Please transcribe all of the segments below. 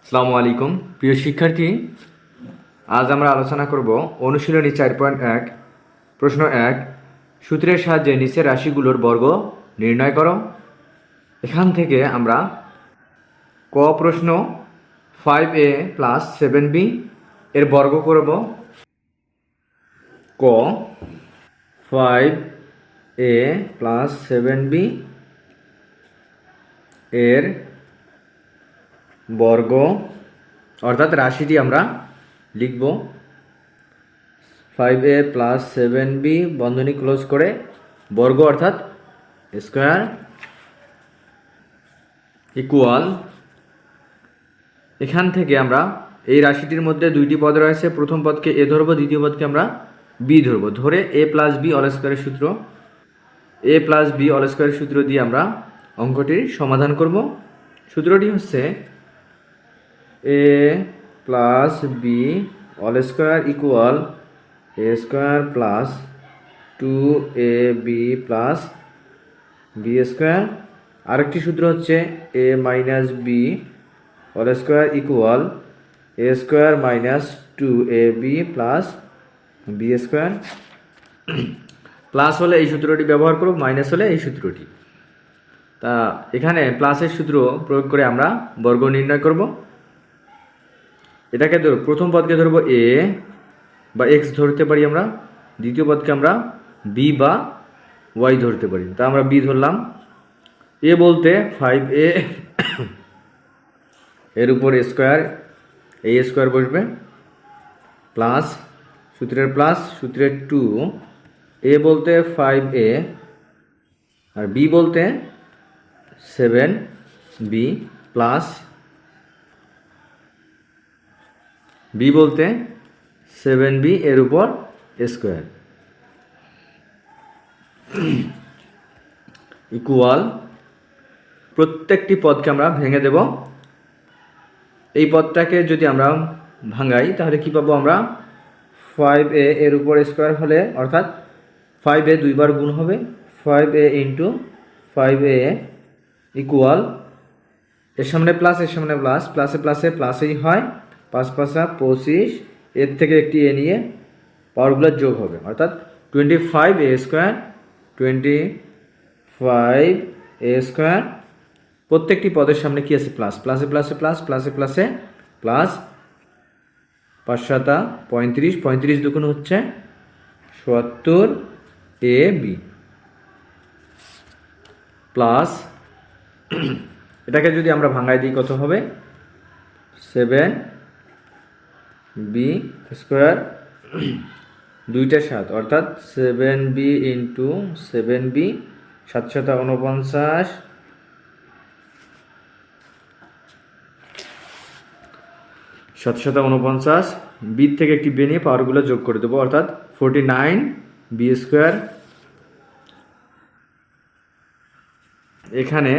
আসসালামু আলাইকুম প্রিয় শিক্ষার্থী, আজ আমরা আলোচনা করব অনুশীলনী 4.1 প্রশ্ন 1 সূত্রের সাহায্যে নিচের রাশিগুলোর বর্গ নির্ণয় করো। এখান থেকে আমরা ক প্রশ্ন 5a প্লাস 7b এর বর্গ করব। ক 5a প্লাস 7b এর বর্গ অর্থাৎ রাশিটি আমরা লিখব 5a প্লাস 7b বন্ধনী ক্লোজ করে বর্গ অর্থাৎ স্কোয়ার ইকুয়াল। এখান থেকে আমরা এই রাশিটির মধ্যে দুইটি পদ রয়েছে, প্রথম পদকে এ ধরব, দ্বিতীয় পদকে আমরা বি ধরব। ধরে এ প্লাস বি অল স্কোয়ারের সূত্র সূত্র দিয়ে আমরা অঙ্কটির সমাধান করব। সূত্রটি হচ্ছে a plus b all square equal a square plus 2ab plus b square. আরেকটি সূত্র হচ্ছে a minus b all square equal a square minus 2ab plus b square. Plus হলে এই সূত্রটি ব্যবহার করব, মাইনাস হলে এই সূত্রটি। তা এখানে প্লাসের সূত্র প্রয়োগ করে আমরা বর্গ নির্ণয় করব। এটাকে প্রথম পদকে ধরবো এ বা এক্স ধরতে পারি আমরা, দ্বিতীয় পদকে আমরা বি বা ওয়াই ধরতে পারি। তা আমরা বি ধরলাম। এ বলতে 5a এর উপর স্কোয়ার, এই স্কোয়ার বসবে প্লাস সূত্রের 2, এ বলতে 5a আর বি বলতে 7b প্লাস বি বলতে 7b এর উপর স্কোয়ার ইকুয়াল। প্রত্যেকটি পদকে আমরা ভেঙে দেব। এই পদটাকে যদি আমরা ভাঙাই তাহলে কি পাবো আমরা, 5a এর উপর স্কোয়ার হলে অর্থাৎ 5a দুইবার গুণ হবে, 5a ইন্টু 5a ইকুয়াল, এর সামনে প্লাস এর সামনে প্লাস, প্লাসে প্লাসে প্লাসেই হয়, 5 5 25, এর থেকে একটি এ নিয়ে পাওয়ারগুলো যোগ হবে অর্থাৎ 25a স্কোয়ার, 25a স্কোয়ার। প্রত্যেকটি পদের সামনে কি আছে, প্লাস, প্লাসে প্লাসে প্লাস, প্লাসে প্লাসে প্লাস, 5 7 35, 35 দুগুণ হচ্ছে 70ab প্লাস এটাকে যদি আমরা ভাঙাই দিই কত হবে, 7b স্কোয়ার, দুইটা 7 অর্থাৎ 7b ইন্টু 7b, 7 7 49, 7 7 49, বি থেকে একটি বে নিয়ে পাওয়ারগুলো যোগ করে দেবো অর্থাৎ 49b স্কোয়ার। এখানে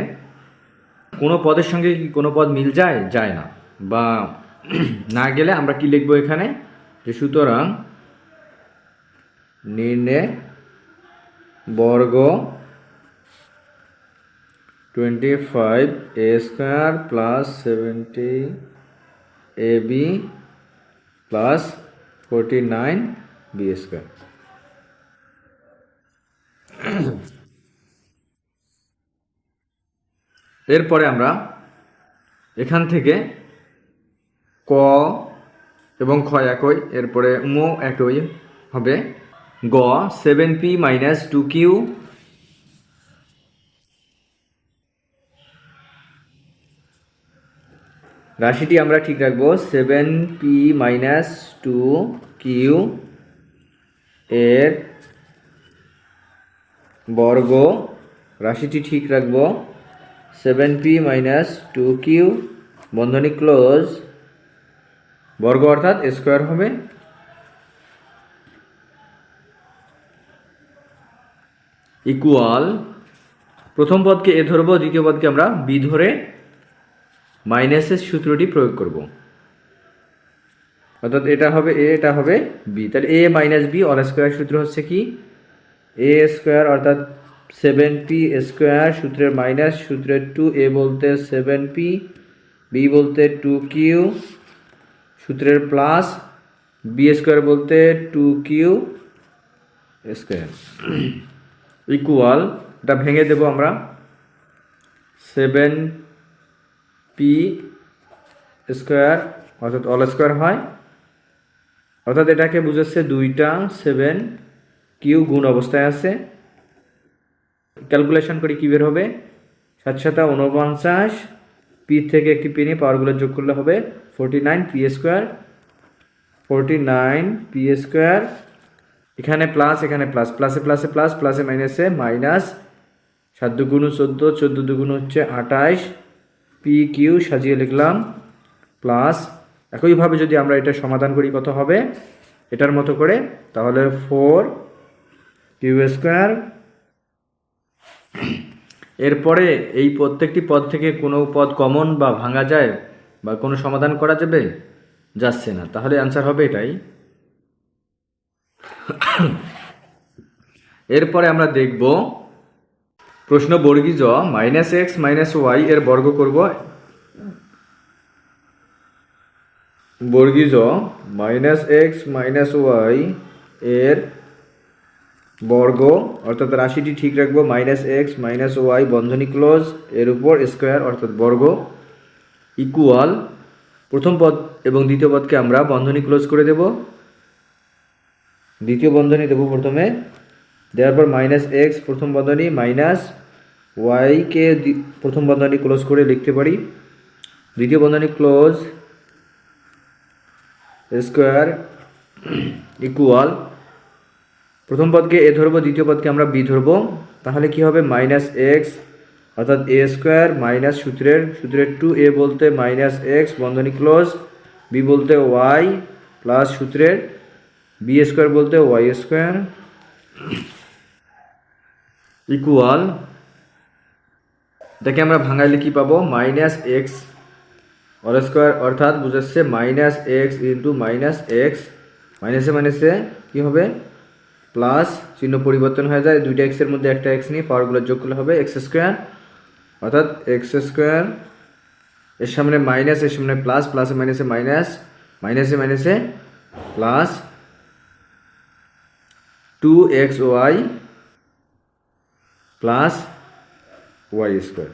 কোনো পদের সঙ্গে কি কোনো পদ মিল যায় না, বা না গেলে আমরা কি লিখবো এখানে, যে সুতরাং নির্ণয় বর্গ 25a square plus 70ab plus 49b square. এরপরে আমরা এখান থেকে ক এবং খ একই, এরপরে মো একই হবে। গ 7p মাইনাস 2q রাশিটি আমরা ঠিক রাখবো, 7p মাইনাস 2q এর বর্গ রাশিটি ঠিক রাখবো, 7p মাইনাস 2q বন্ধনী ক্লোজ, বর্গ অর্থাৎ স্কোয়ার হবে ইকুয়াল। প্রথম পদকে এ ধরবো, দ্বিতীয় পদকে আমরা বি ধরে মাইনাসের সূত্রটি প্রয়োগ করব অর্থাৎ এটা হবে এ, এটা হবে বি। তাহলে এ মাইনাস বি অল স্কোয়ার সূত্র হচ্ছে কি, এ স্কোয়ার অর্থাৎ 7p স্কোয়ার, সূত্রের মাইনাস সূত্রের 2, এ বলতে 7p বি বলতে 2q সূত্রের প্লাস বি স্কোয়ার বলতে 2q স্কোয়ার ইকুয়াল, এটা ভেঙে দেব আমরা, 7p স্কোয়ার অর্থাৎ অল স্কোয়ার হয়, অর্থাৎ এটাকে বুঝাচ্ছে দুইটা 7q গুণ অবস্থায় আছে। ক্যালকুলেশন করি কি বের হবে, 7 7 49, পি থেকে একটি পি নিয়ে পাওয়ারগুলো যোগ করলে হবে 49p স্কোয়ার, 49p স্কোয়ার, এখানে প্লাস এখানে প্লাস, প্লাসে প্লাসে প্লাস, প্লাসে মাইনাসে মাইনাস, 7 দুগুণ 14, 14 দুগুণ হচ্ছে 28, পি কিউ সাজিয়ে লিখলাম প্লাস। একইভাবে যদি আমরা এটা সমাধান করি কত হবে এটার মতো করে, তাহলে 4q স্কোয়ার। এরপরে এই প্রত্যেকটি পদ থেকে কোনো পদ কমন বা ভাঙা যায় বা কোনো সমাধান করা যাবে, যাচ্ছে না, তাহলে অ্যান্সার হবে এটাই। এরপরে আমরা দেখব প্রশ্ন বর্গীজ -x - y এর বর্গ করব। বর্গীজ -x - y এর বর্গ, অর্থাৎ রাশিটি ঠিক রাখবো, -x - y বন্ধনী ক্লোজ এর উপর স্কোয়ার অর্থাৎ বর্গ ইকুয়াল, প্রথম পদ এবং দ্বিতীয় পদকে আমরা বন্ধনী ক্লোজ করে দেব, দ্বিতীয় বন্ধনী দেব প্রথমে, দেওয়ার পর -x প্রথম বন্ধনী মাইনাস y কে প্রথম বন্ধনী ক্লোজ করে লিখতে পারি, দ্বিতীয় বন্ধনী ক্লোজ স্কোয়ার ইকুয়াল, প্রথম পদকে এ ধরবো, দ্বিতীয় পদকে আমরা বি ধরবো, তাহলে কি হবে -x অর্থাৎ a স্কোয়ার মাইনাস সূত্রের 2a বলতে -x বন্ধনী ক্লোজ, বি বলতে y প্লাস সূত্রের বি স্কোয়ার বলতে y স্কোয়ার ইকুয়াল, এটাকে আমরা ভাঙাইলে কি পাবো, -x অল স্কোয়ার অর্থাৎ বুঝাচ্ছে -x ইন্টু -x, মাইনাসে মাইনাসে কি হবে প্লাস, চিহ্ন পরিবর্তন হয়ে যায়, দুইটা এক্সের মধ্যে একটা এক্স নিয়ে পাওয়ারগুলো যোগ করলে হবে x স্কোয়ার, অর্থাৎ x স্কোয়ার, এর সামনে মাইনাস এর সামনে প্লাস, প্লাসে মাইনাসে মাইনাস, মাইনাসে মাইনাসে plus 2xy plus y square.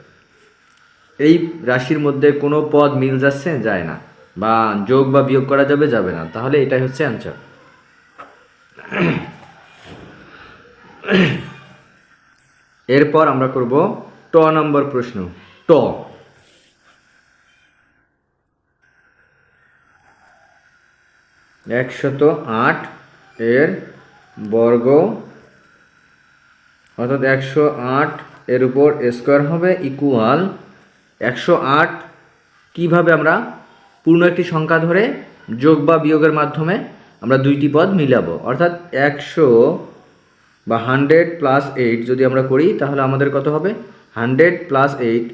এই রাশির মধ্যে কোনো পদ মিল যাচ্ছে, যায় না, বা যোগ বা বিয়োগ করা যাবে, যাবে না, তাহলে এটাই হচ্ছে অ্যান্সার। এরপর আমরা করব ট নম্বর প্রশ্ন। ট, -108 এর বর্গ অর্থাৎ 108 এর উপর স্কোয়ার হবে ইকুয়াল, 108 কিভাবে আমরা পূর্ণ একটি সংখ্যা ধরে যোগ বা বিয়োগের মাধ্যমে আমরা দুইটি পদ মিলাবো, অর্থাৎ 100 বা 100 প্লাস 8 যদি আমরা করি তাহলে আমাদের কত হবে, 100 প্লাস 8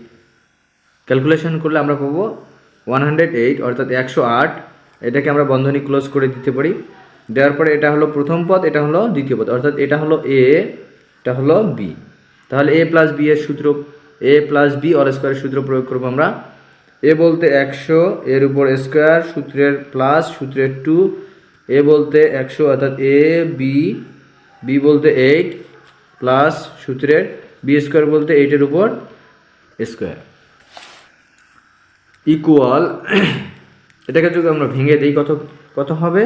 ক্যালকুলেশন করলে আমরা পাবো 108 অর্থাৎ 108, এটাকে আমরা বন্ধনী ক্লোজ করে দিতে পারি, দেওয়ার পরে এটা হলো প্রথম পদ, এটা হলো দ্বিতীয় পদ, অর্থাৎ এটা হলো a, এটা হলো b, তাহলে a প্লাস b এর সূত্র, a প্লাস b অল স্কোয়ারের সূত্র প্রয়োগ করবো আমরা, a বলতে 100 এর উপর স্কোয়ার সূত্রের প্লাস সূত্রের 2, a বলতে 100 অর্থাৎ a b, b বলতে 8 প্লাস সূত্রের b স্কোয়ার বলতে 8 এর উপর স্কোয়ার ইকুয়াল, এটাকে যদি আমরা ভেঙে দিই কত কত হবে,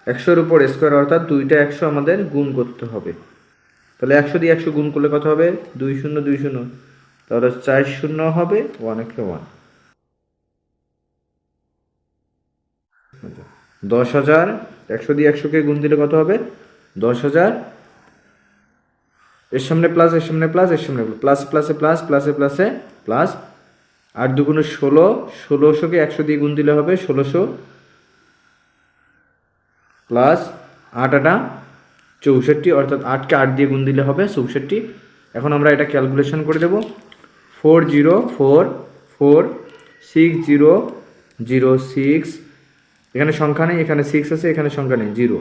100 এর উপর স্কোয়ার অর্থাৎ দুইটা 100 আমাদের গুণ করতে হবে, তাহলে 100 দিয়ে 100 গুণ করলে কত হবে, 2 0 2 0, তাহলে 4 0 হবে, 1 1 1, 10,000, 100 দিয়ে 100 কে গুণ দিলে কত হবে, 10,000, এর সামনে প্লাস এর সামনে প্লাস এর সামনে প্লাস, প্লাসে প্লাস প্লাসে প্লাসে প্লাস, 8 দুগুণে 16, 1600 কে 100 দিয়ে গুণ দিলে হবে 1600 প্লাস 8 8 64, অর্থাৎ 8 কে 8 দিয়ে গুণ দিলে হবে 64। এখন আমরা এটা ক্যালকুলেশন করে দেব, 40446006, এখানে সংখ্যা নেই, এখানে 6 আছে, এখানে সংখ্যা নেই 0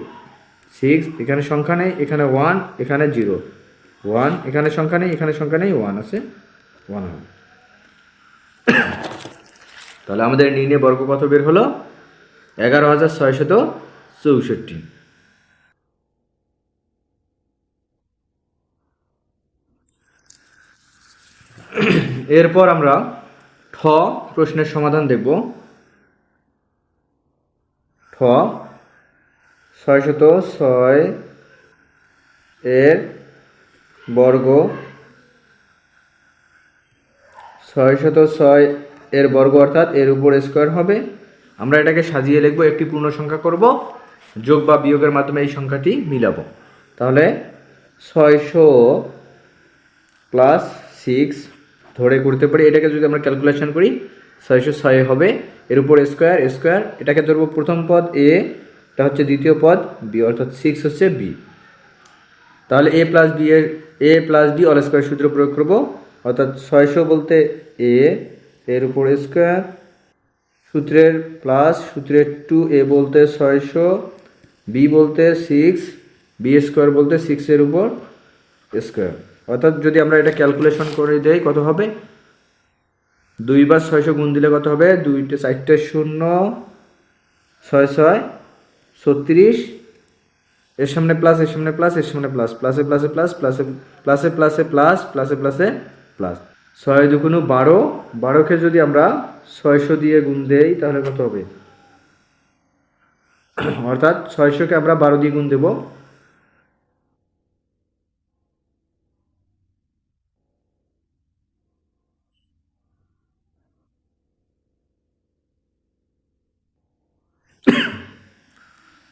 6, এখানে সংখ্যা নেই, এখানে 1, এখানে 0 1, এখানে সংখ্যা নেই, এখানে সংখ্যা নেই, 1 আছে 1 হবে। তাহলে আমাদের নির্ণয় বর্গ কত বের হলো? 11,664। এরপর আমরা ঠ প্রশ্নের সমাধান দেখব। ঠ 606 এর বর্গ 606 এর বর্গ অর্থাৎ এর উপর স্কোয়ার হবে। আমরা এটাকে সাজিয়ে লিখব, একটি পূর্ণ সংখ্যা করব, যোগ বা বিয়োগের মাধ্যমে এই সংখ্যাটি মিলাবো। তাহলে 600 প্লাস 6 ধরে করতে পারি, এটাকে যদি আমরা ক্যালকুলেশন করি 606 হবে, এর উপর স্কোয়ার স্কোয়ার, এটাকে ধরবো প্রথম পদ এ, এটা হচ্ছে দ্বিতীয় পদ বি, অর্থাৎ 6 হচ্ছে বি। তাহলে এ প্লাস বি অল স্কোয়ার সূত্র প্রয়োগ করব, অর্থাৎ 600 বলতে এ, এর উপর স্কোয়ার, সূত্রের প্লাস, সূত্রের 2a বলতে 600, বি বলতে 6, বি স্কোয়ার বলতে 6 এর উপর স্কোয়ার। অর্থাৎ যদি আমরা এটা ক্যালকুলেশন করে দেই কত হবে, 2 বার 600 গুণ দিলে কত হবে, 2 4 0, 6 6 36, এর সামনে প্লাস, এর সামনে প্লাস, এর সামনে প্লাস, প্লাসে প্লাসে প্লাস, প্লাসে প্লাসে প্লাসে প্লাস, প্লাসে প্লাসে প্লাস, 6 দুগুণ 12, 12কে যদি আমরা 600 দিয়ে গুণ দেই তাহলে কত হবে, অর্থাৎ 600কে আমরা 12 দিয়ে গুণ দেব।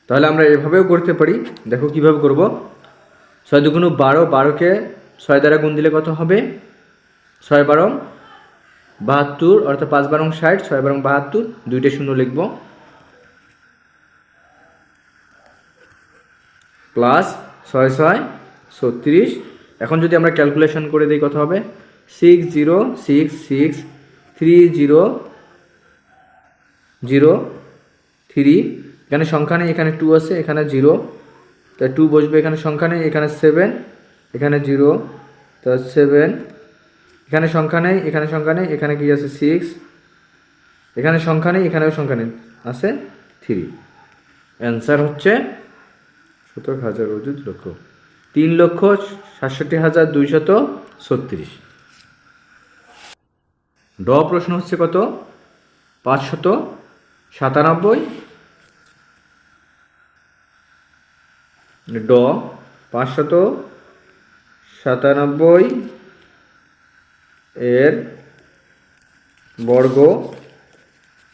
তাহলে আমরা এভাবেও করতে পারি, দেখো কিভাবে করব। 6 দুগুণ 12, 12কে 6 দ্বারা গুণ দিলে কত হবে, 6 12 72, অর্থাৎ 5 12 60, 6 12 72, দুইটা শূন্য লিখব, প্লাস 6 6 36। এখন যদি আমরা ক্যালকুলেশন করে দিই কত হবে, 6 0 6 6 3 0 0 3, এখানে সংখ্যা নেই, এখানে 2 আছে, এখানে 0, তাই 2 বসবে, এখানে সংখ্যা নেই, এখানে 7, এখানে 0, তা 7, এখানে সংখ্যা নেই, এখানে সংখ্যা নেই, এখানে কি আছে 6, এখানে সংখ্যা নেই, এখানেও সংখ্যা নেই, আছে 3। অ্যান্সার হচ্ছে 17,000 লক্ষ, 3,67,236। ড প্রশ্ন হচ্ছে কত, 597, ড 597 এর বর্গ,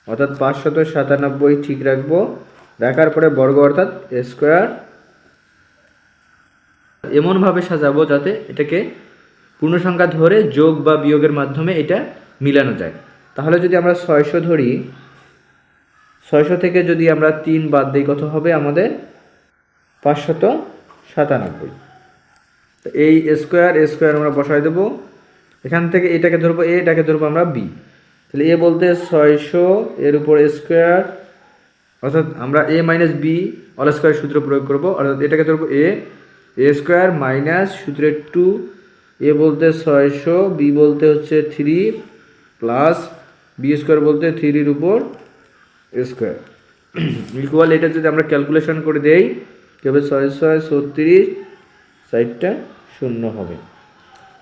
অর্থাৎ 597 ঠিক রাখবো, রাখার পরে বর্গ অর্থাৎ স্কোয়ার, এমনভাবে সাজাবো যাতে এটাকে পূর্ণ সংখ্যা ধরে যোগ বা বিয়োগের মাধ্যমে এটা মিলানো যায়। তাহলে যদি আমরা 600 ধরি, 600 থেকে যদি আমরা 3 বাদ দিই কত হবে আমাদের, 597। এই স্কোয়ার আমরা বসাই দেবো, এখান থেকে এটাকে ধরবো এ, এটাকে ধরবো আমরা বি, তাহলে এ বলতে 600 এর উপর স্কোয়ার, অর্থাৎ আমরা এ মাইনাস বি অল স্কোয়ার সূত্র প্রয়োগ করবো, অর্থাৎ এটাকে ধরবো এ স্কোয়ার মাইনাস সূত্রের 2, এ বলতে 600, বি বলতে হচ্ছে 3, প্লাস বি স্কোয়ার বলতে 3 উপর স্কোয়ার, ইকুয়াল, এটা যদি আমরা ক্যালকুলেশন করে দেই তবে 6 6 36, সাইডটা শূন্য হবে,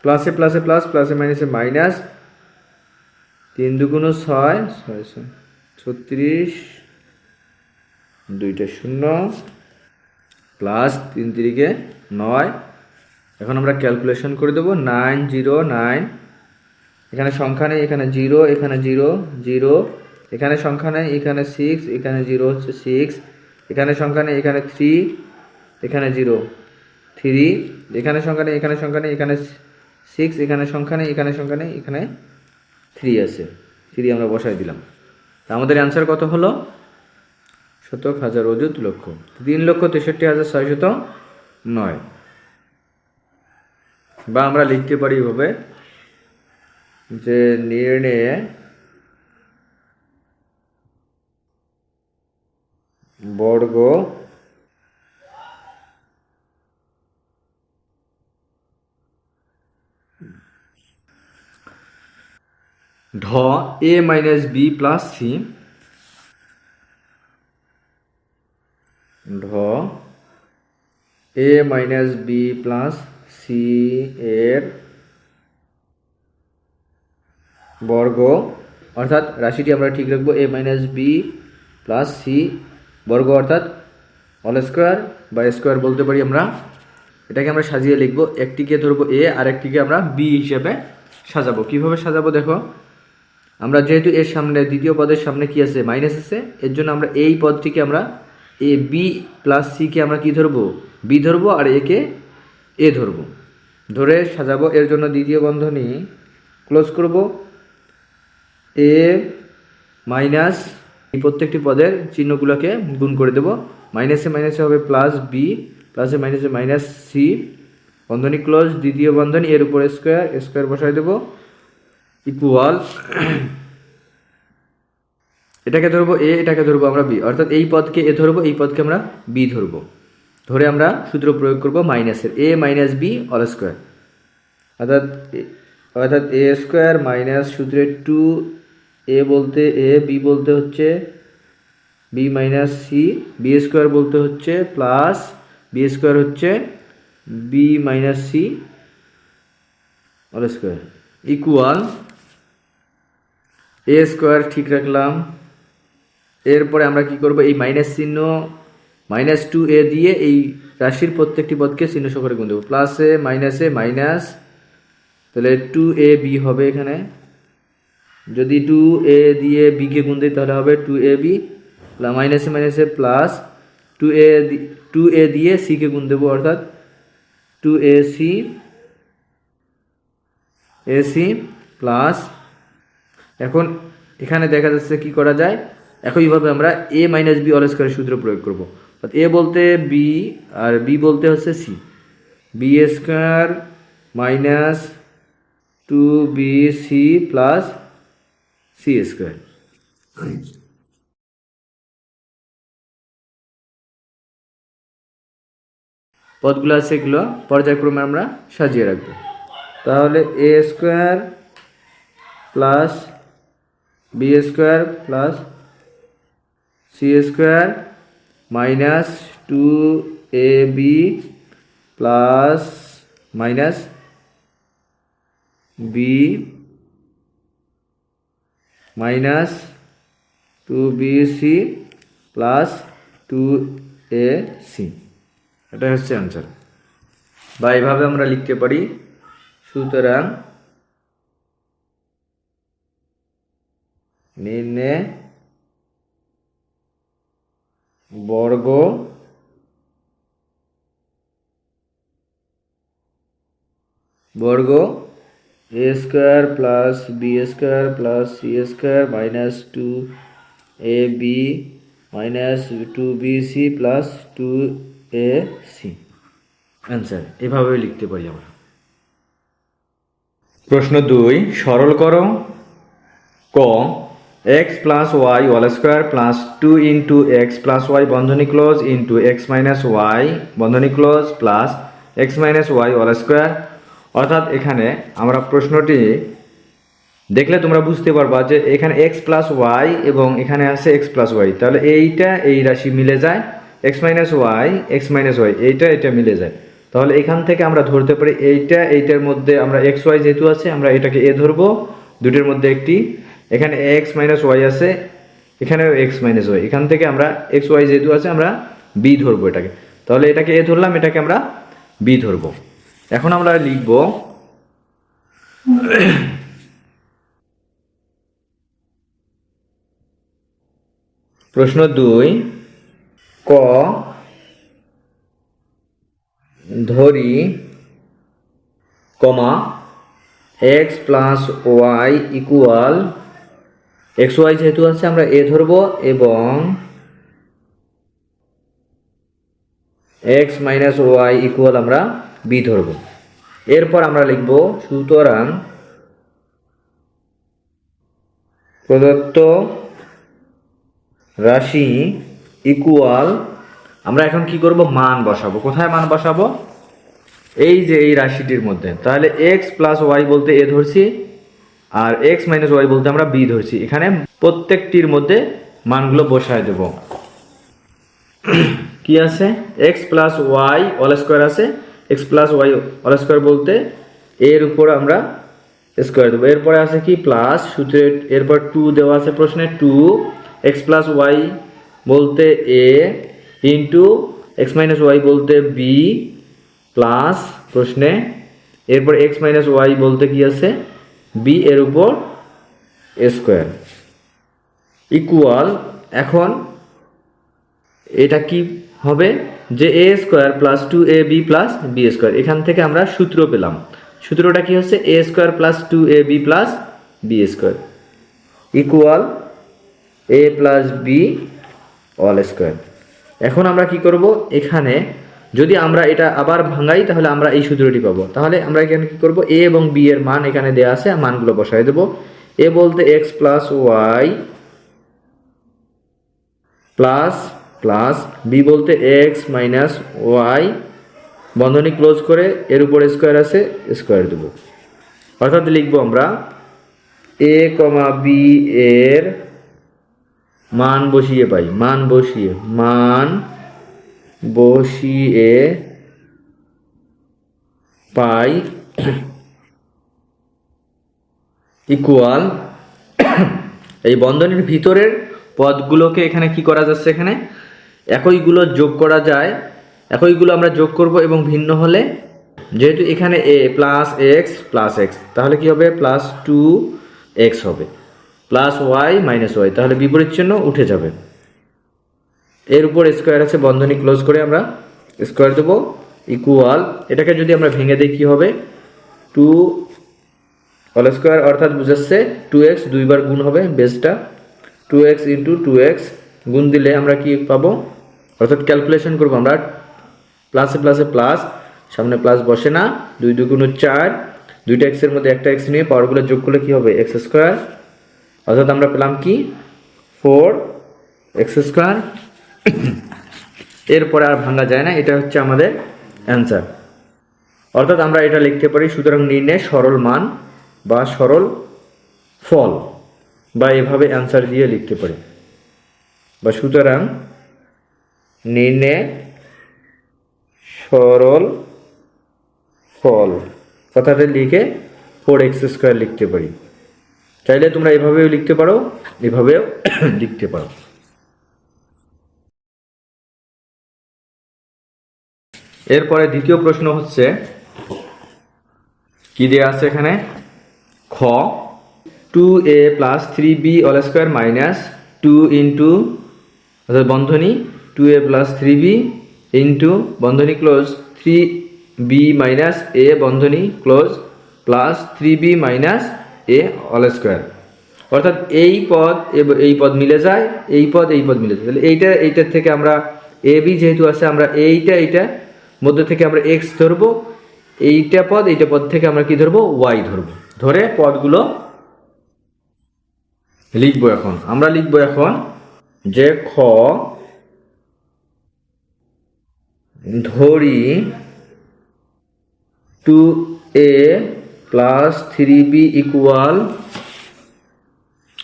প্লাসে প্লাসে প্লাস, প্লাসে মাইনাসে মাইনাস, 3 দুগুণ 6 6 6 36, দুইটা শূন্য, প্লাস 3 3 9। এখন আমরা ক্যালকুলেশন করে দেবো, 909, এখানে সংখ্যা নেই, এখানে 0, এখানে 0 0, এখানে সংখ্যা নেই, এখানে 6, এখানে 0 হচ্ছে 6, এখানে সংখ্যা নেই, এখানে 3, এখানে 0 3, এখানে সংখ্যা নেই, এখানে সংখ্যা নেই, এখানে 6, এখানে সংখ্যা নেই, এখানে সংখ্যা নেই, এখানে 3 আছে, 3 আমরা বসাই দিলাম। আমাদের অ্যান্সার কত হলো, 17,000 লক্ষ, 3,63,609। বা আমরা লিখতে পারি এভাবে যে নির্ণয়ে বর্গ ঢ এ মাইনাস বি প্লাস সি, ঢ এ মাইনাস বি প্লাস সি এর বর্গ, অর্থাৎ রাশিটি আমরা ঠিক রাখবো এ মাইনাস বি প্লাস সি বর্গ, অর্থাৎ অল স্কোয়ার বা স্কোয়ার বলতে পারি আমরা। এটাকে আমরা সাজিয়ে লিখব, একটিকে ধরবো এ আর একটিকে আমরা বি হিসেবে সাজাবো। কিভাবে সাজাবো দেখো, আমরা যেহেতু এর সামনে দ্বিতীয় পদের সামনে কি আছে, মাইনাস আছে, এর জন্য আমরা এই পদটিকে আমরা এ বি প্লাস সিকে আমরা কি ধরবো, বি ধরবো, আর একে এ ধরবো, ধরে সাজাবো। এর জন্য দ্বিতীয় বন্ধনী ক্লোজ করব, এ মাইনাস এই প্রত্যেকটি পদের চিহ্নগুলোকে গুণ করে দেব, মাইনাসে মাইনাসে হবে প্লাস বি, প্লাসে মাইনাসে মাইনাস সি, বন্ধনী ক্লোজ, দ্বিতীয় বন্ধনী এর উপরে স্কোয়ার, স্কোয়ার বসাই দেব, ইকুয়াল, এটাকে ধরবো এ, এটাকে ধরবো আমরা বি, অর্থাৎ এই পদকে এ ধরবো, এই পদকে আমরা বি ধরবো, ধরে আমরা সূত্র প্রয়োগ করব মাইনাসের, a minus b all square, অর্থাৎ এ স্কোয়ার মাইনাস সূত্রের টু এ বলতে এ, বি বলতে হচ্ছে b minus c, b square বলতে হচ্ছে প্লাস বি স্কোয়ার হচ্ছে b minus c all square, equal a square ঠিক রাখলাম। এরপরে আমরা কি করব, এই মাইনাস চিহ্ন মাইনাস টু এ দিয়ে এই রাশির প্রত্যেকটি পদকে চিহ্ন সহকারে গুণ দেবো, প্লাসে মাইনাসে মাইনাস, তাহলে টু এ বি হবে এখানে, যদি টু এ দিয়ে বিকে গুণ দিই তাহলে হবে টু এ বি, মাইনাসে মাইনাসে প্লাস টু এ দিয়ে সিকে গুণ দেবো, অর্থাৎ টু এ সি প্লাস, এখন এখানে দেখা যাচ্ছে কি করা যায়, একইভাবে আমরা এ মাইনাস বি অল স্কোয়ারের সূত্র প্রয়োগ করব, এ বলতে বি আর বি বলতে হচ্ছে c, b square minus two b c plus c square. পদগুলো আছে এগুলো পর্যায়ক্রমে আমরা সাজিয়ে রাখবো, তাহলে a square plus b square plus c square minus two a b plus minus b minus two b c plus two a c, এটা হচ্ছে অ্যান্সার, বা এভাবে আমরা লিখতে পারি। সুতরাং নিম্নে বর্গ a square plus b square plus c square minus two a b minus two b c plus two a c, answer এভাবে লিখতে পারি আমরা। প্রশ্ন 2, সরল করো। ক x plus y whole square plus two into x plus y বন্ধনী close into x minus y বন্ধনী close plus x minus y whole square, অর্থাৎ এখানে আমরা প্রশ্নটি দেখলে তোমরা বুঝতে পারবা যে এখানে এক্স প্লাস ওয়াই এবং এখানে আছে এক্স প্লাস ওয়াই, তাহলে এইটা এই রাশি মিলে যায়, এক্স মাইনাস ওয়াই এইটা এটা মিলে যায়, তাহলে এখান থেকে আমরা ধরতে পারি এইটার মধ্যে আমরা এক্স ওয়াই যেহেতু আছে আমরা এটাকে এ ধরবো, দুটোর মধ্যে একটি, এখানে এক্স মাইনাস ওয়াই আছে, এখানেও এক্স মাইনাস ওয়াই, এখান থেকে আমরা এক্স ওয়াই যেহেতু আছে আমরা বি ধরবো এটাকে, তাহলে এটাকে এ ধরলাম, এটাকে আমরা বি ধরবো। এখন আমরা লিখব প্রশ্ন 2, ক ধরি comma x plus y equal, x y যেহেতু আছে আমরা এ ধরবো এবং এক্স মাইনাস ওয়াই ইকুয়াল আমরা বি ধরবো। এরপর আমরা লিখব সুতরাং প্রদত্ত রাশি ইকুয়াল, আমরা এখন কি করব, মান বসাবো। কোথায় মান বসাবো, এই যে এই রাশিটির মধ্যে, তাহলে এক্স প্লাস ওয়াই বলতে এ ধরছি আর এক্স মাইনাস ওয়াই বলতে আমরা বি ধরছি। এখানে প্রত্যেকটির মধ্যে মানগুলো বসায় দেব। কি আছে, x plus y all square আছে, x plus y all square বলতে এর উপর আমরা স্কোয়ার দেবো। এরপরে আছে কি প্লাস সূত্রে, এরপর টু দেওয়া আছে প্রশ্নে, টু এক্স প্লাস ওয়াই বলতে এ ইন্টু এক্স মাইনাস ওয়াই বলতে বি প্লাস প্রশ্নে, এরপর এক্স মাইনাস ওয়াই বলতে কি আছে বি এর উপর স্কোয়ার ইকুয়াল। এখন এটা কি হবে যে a square plus two a b plus b square. এখান থেকে আমরা সূত্র পেলাম, সূত্রটা কি হচ্ছে a square plus two a b plus b square equal a plus b all square. এখন আমরা কি করব, এখানে যদি আমরা এটা আবার ভাঙাই তাহলে আমরা এই সূত্রটি পাবো। তাহলে আমরা এখানে কি করব, এ এবং বি এর মান এখানে দেওয়া আছে, মানগুলো বসাই দেব। এ বলতে x plus y plus plus b বলতে এক্স মাইনাস ওয়াই বন্ধনী ক্লোজ করে এর উপর স্কোয়ার আছে স্কোয়ার দেব। অর্থাৎ লিখবো আমরা এ কমা বি এর মান বসিয়ে পাই, মান বসিয়ে পাই ইকুয়াল এই বন্ধনীর ভিতরের পদগুলোকে এখানে কি করা যাচ্ছে, এখানে একইগুলো যোগ করা যায়, একইগুলো আমরা যোগ করব এবং ভিন্ন হলে যেহেতু এখানে এ প্লাস এক্স তাহলে কি হবে প্লাস টু এক্স হবে, প্লাস ওয়াই মাইনাস ওয়াই তাহলে বিপরীত চিহ্ন উঠে যাবে। এর উপর স্কোয়ার আছে, বন্ধনী ক্লোজ করে আমরা স্কোয়ার দেবো ইকুয়াল। এটাকে যদি আমরা ভেঙে দিই কি হবে, টু হোল স্কোয়ার অর্থাৎ বুঝাচ্ছে টু এক্স দুইবার গুণ হবে বেসটা, two x into two x গুণ দিলে আমরা কি পাবো, অর্থাৎ ক্যালকুলেশন করবো আমরা প্লাসে প্লাসে প্লাস, সামনে প্লাস বসে না, দুই দুগুণ চার, দুইটা এক্সের মধ্যে একটা এক্স নিয়ে পাওয়ারগুলো যোগ করলে কি হবে এক্স স্কোয়ার, অর্থাৎ আমরা পেলাম কি ফোর এক্স স্কোয়ার। এরপরে আর ভাঙা যায় না, এটা হচ্ছে আমাদের অ্যান্সার। অর্থাৎ আমরা এটা লিখতে পারি সুতরাং নির্ণয় সরল মান বা সরল ফল, বা এভাবে অ্যান্সার দিয়ে লিখতে পারি, বা সুতরাং নির্ণয় সরল ফল কথাটা লিখে ফোর এক্স স্কোয়ার লিখতে পারি। চাইলে তোমরা এভাবেও লিখতে পারো, এভাবেও লিখতে পারো। এরপরে দ্বিতীয় প্রশ্ন হচ্ছে কি দেওয়া আছে এখানে, খ two a plus three b all square minus two into অর্থাৎ বন্ধনী two a plus three b into বন্ধনী close three b minus a বন্ধনী close plus three b minus a all square. অর্থাৎ এই পদ মিলে যায়, এই পদ মিলে যায়, তাহলে এইটার থেকে আমরা এ বি যেহেতু আছে আমরা এইটা মধ্যে থেকে আমরা এক্স ধরবো, এইটা পদ থেকে আমরা কি ধরবো ওয়াই ধরবো, ধরে পদগুলো লিখবো। এখন আমরা লিখবো এখন যে খ ধরি two a plus three B equal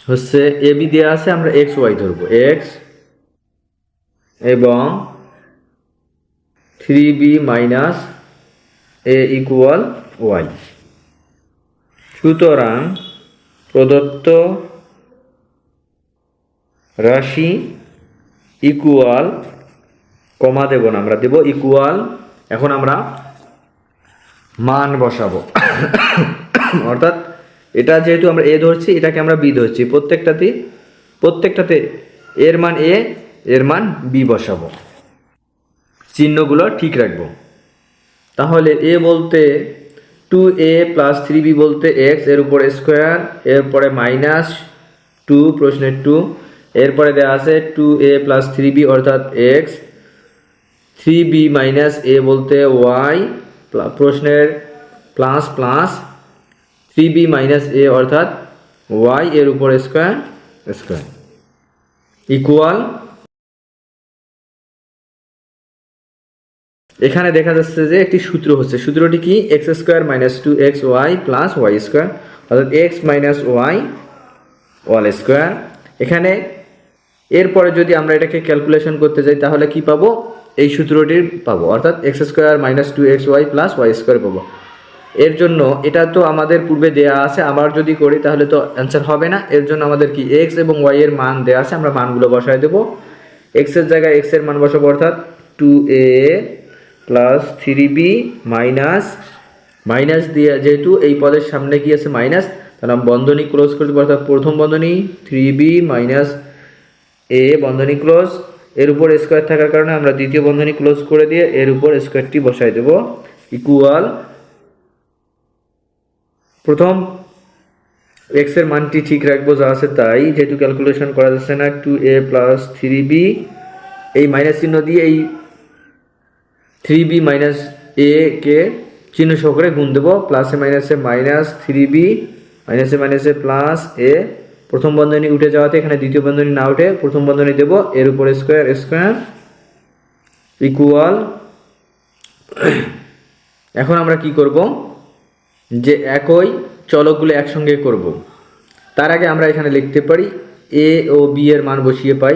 হচ্ছে এ বি দেওয়া আছে, আমরা এক্স ওয়াই ধরবো এক্স এবং থ্রি বি মাইনাস এ ইকুয়াল ওয়াই। সুতরাং প্রদত্ত রাশি ইকুয়াল, কমা দেব না, আমরা দেব ইকুয়াল। এখন আমরা মান বসাবো অর্থাৎ এটা যেহেতু আমরা এ ধরছি এটাকে আমরা বি ধরছি, প্রত্যেকটাতে এর মান এ এর মান বি বসাবো, চিহ্নগুলো ঠিক রাখবো। তাহলে এ বলতে two a plus three B বলতে এক্স এর উপর স্কোয়ার, এরপরে মাইনাস টু প্রশ্নের টু, এরপরে দেওয়া আছে two a plus three b অর্থাৎ x, three b minus a বলতে ওয়াই প্রশ্নের plus plus three b minus a অর্থাৎ ওয়াই এর উপর স্কোয়ার ইকুয়াল। এখানে দেখা যাচ্ছে যে একটি সূত্র হচ্ছে, সূত্রটি কি x square minus two x y plus y square, অর্থাৎ x minus y whole square. এখানে এরপরে যদি আমরা এটাকে ক্যালকুলেশন করতে যাই তাহলে কি পাবো, এই সূত্রটি পাবো, অর্থাৎ x square minus two x y plus y square পাবো। এর জন্য এটা তো আমাদের পূর্বে দেয়া আছে, আবার যদি করি তাহলে তো অ্যান্সার হবে না। এর জন্য আমাদের কি এক্স এবং ওয়াই এর মান দেওয়া আছে, আমরা মানগুলো বসায় দেবো। এক্সের জায়গায় এক্স এর মান বসাবো, অর্থাৎ two a plus three b minus minus দিয়ে, যেহেতু এই পদের সামনে কি আছে মাইনাস, তাহলে আমরা বন্ধনী ক্লোজ করে দেবো, অর্থাৎ প্রথম বন্ধনী থ্রি বি মাইনাস এ বন্ধনী ক্লোজ, এর উপর স্কোয়ার থাকার কারণে আমরা দ্বিতীয় বন্ধনী ক্লোজ করে দিয়ে এর উপর স্কোয়ারটি বসাই দেবো, ইকুয়াল প্রথম এক্স এর মানটি ঠিক রাখবো যা আছে তাই, যেহেতু ক্যালকুলেশন করা যাচ্ছে না, two a plus three B, এই মাইনাস চিহ্ন দিয়ে এই থ্রি বি মাইনাস এ কে চিহ্ন সহকারে গুণ দেবো, প্লাসে মাইনাসে মাইনাস থ্রি বি মাইনাসে মাইনাসে প্লাস এ, প্রথম বন্ধনী উঠে যাওয়াতে এখানে দ্বিতীয় বন্ধনী না উঠে প্রথম বন্ধনী দেবো, এর উপর স্কোয়ার স্কোয়ার ইকুয়াল। এখন আমরা কি করব, যে একই চলকগুলো একসঙ্গে করব, তার আগে আমরা এখানে লিখতে পারি এ ও বি এর মান বসিয়ে পাই,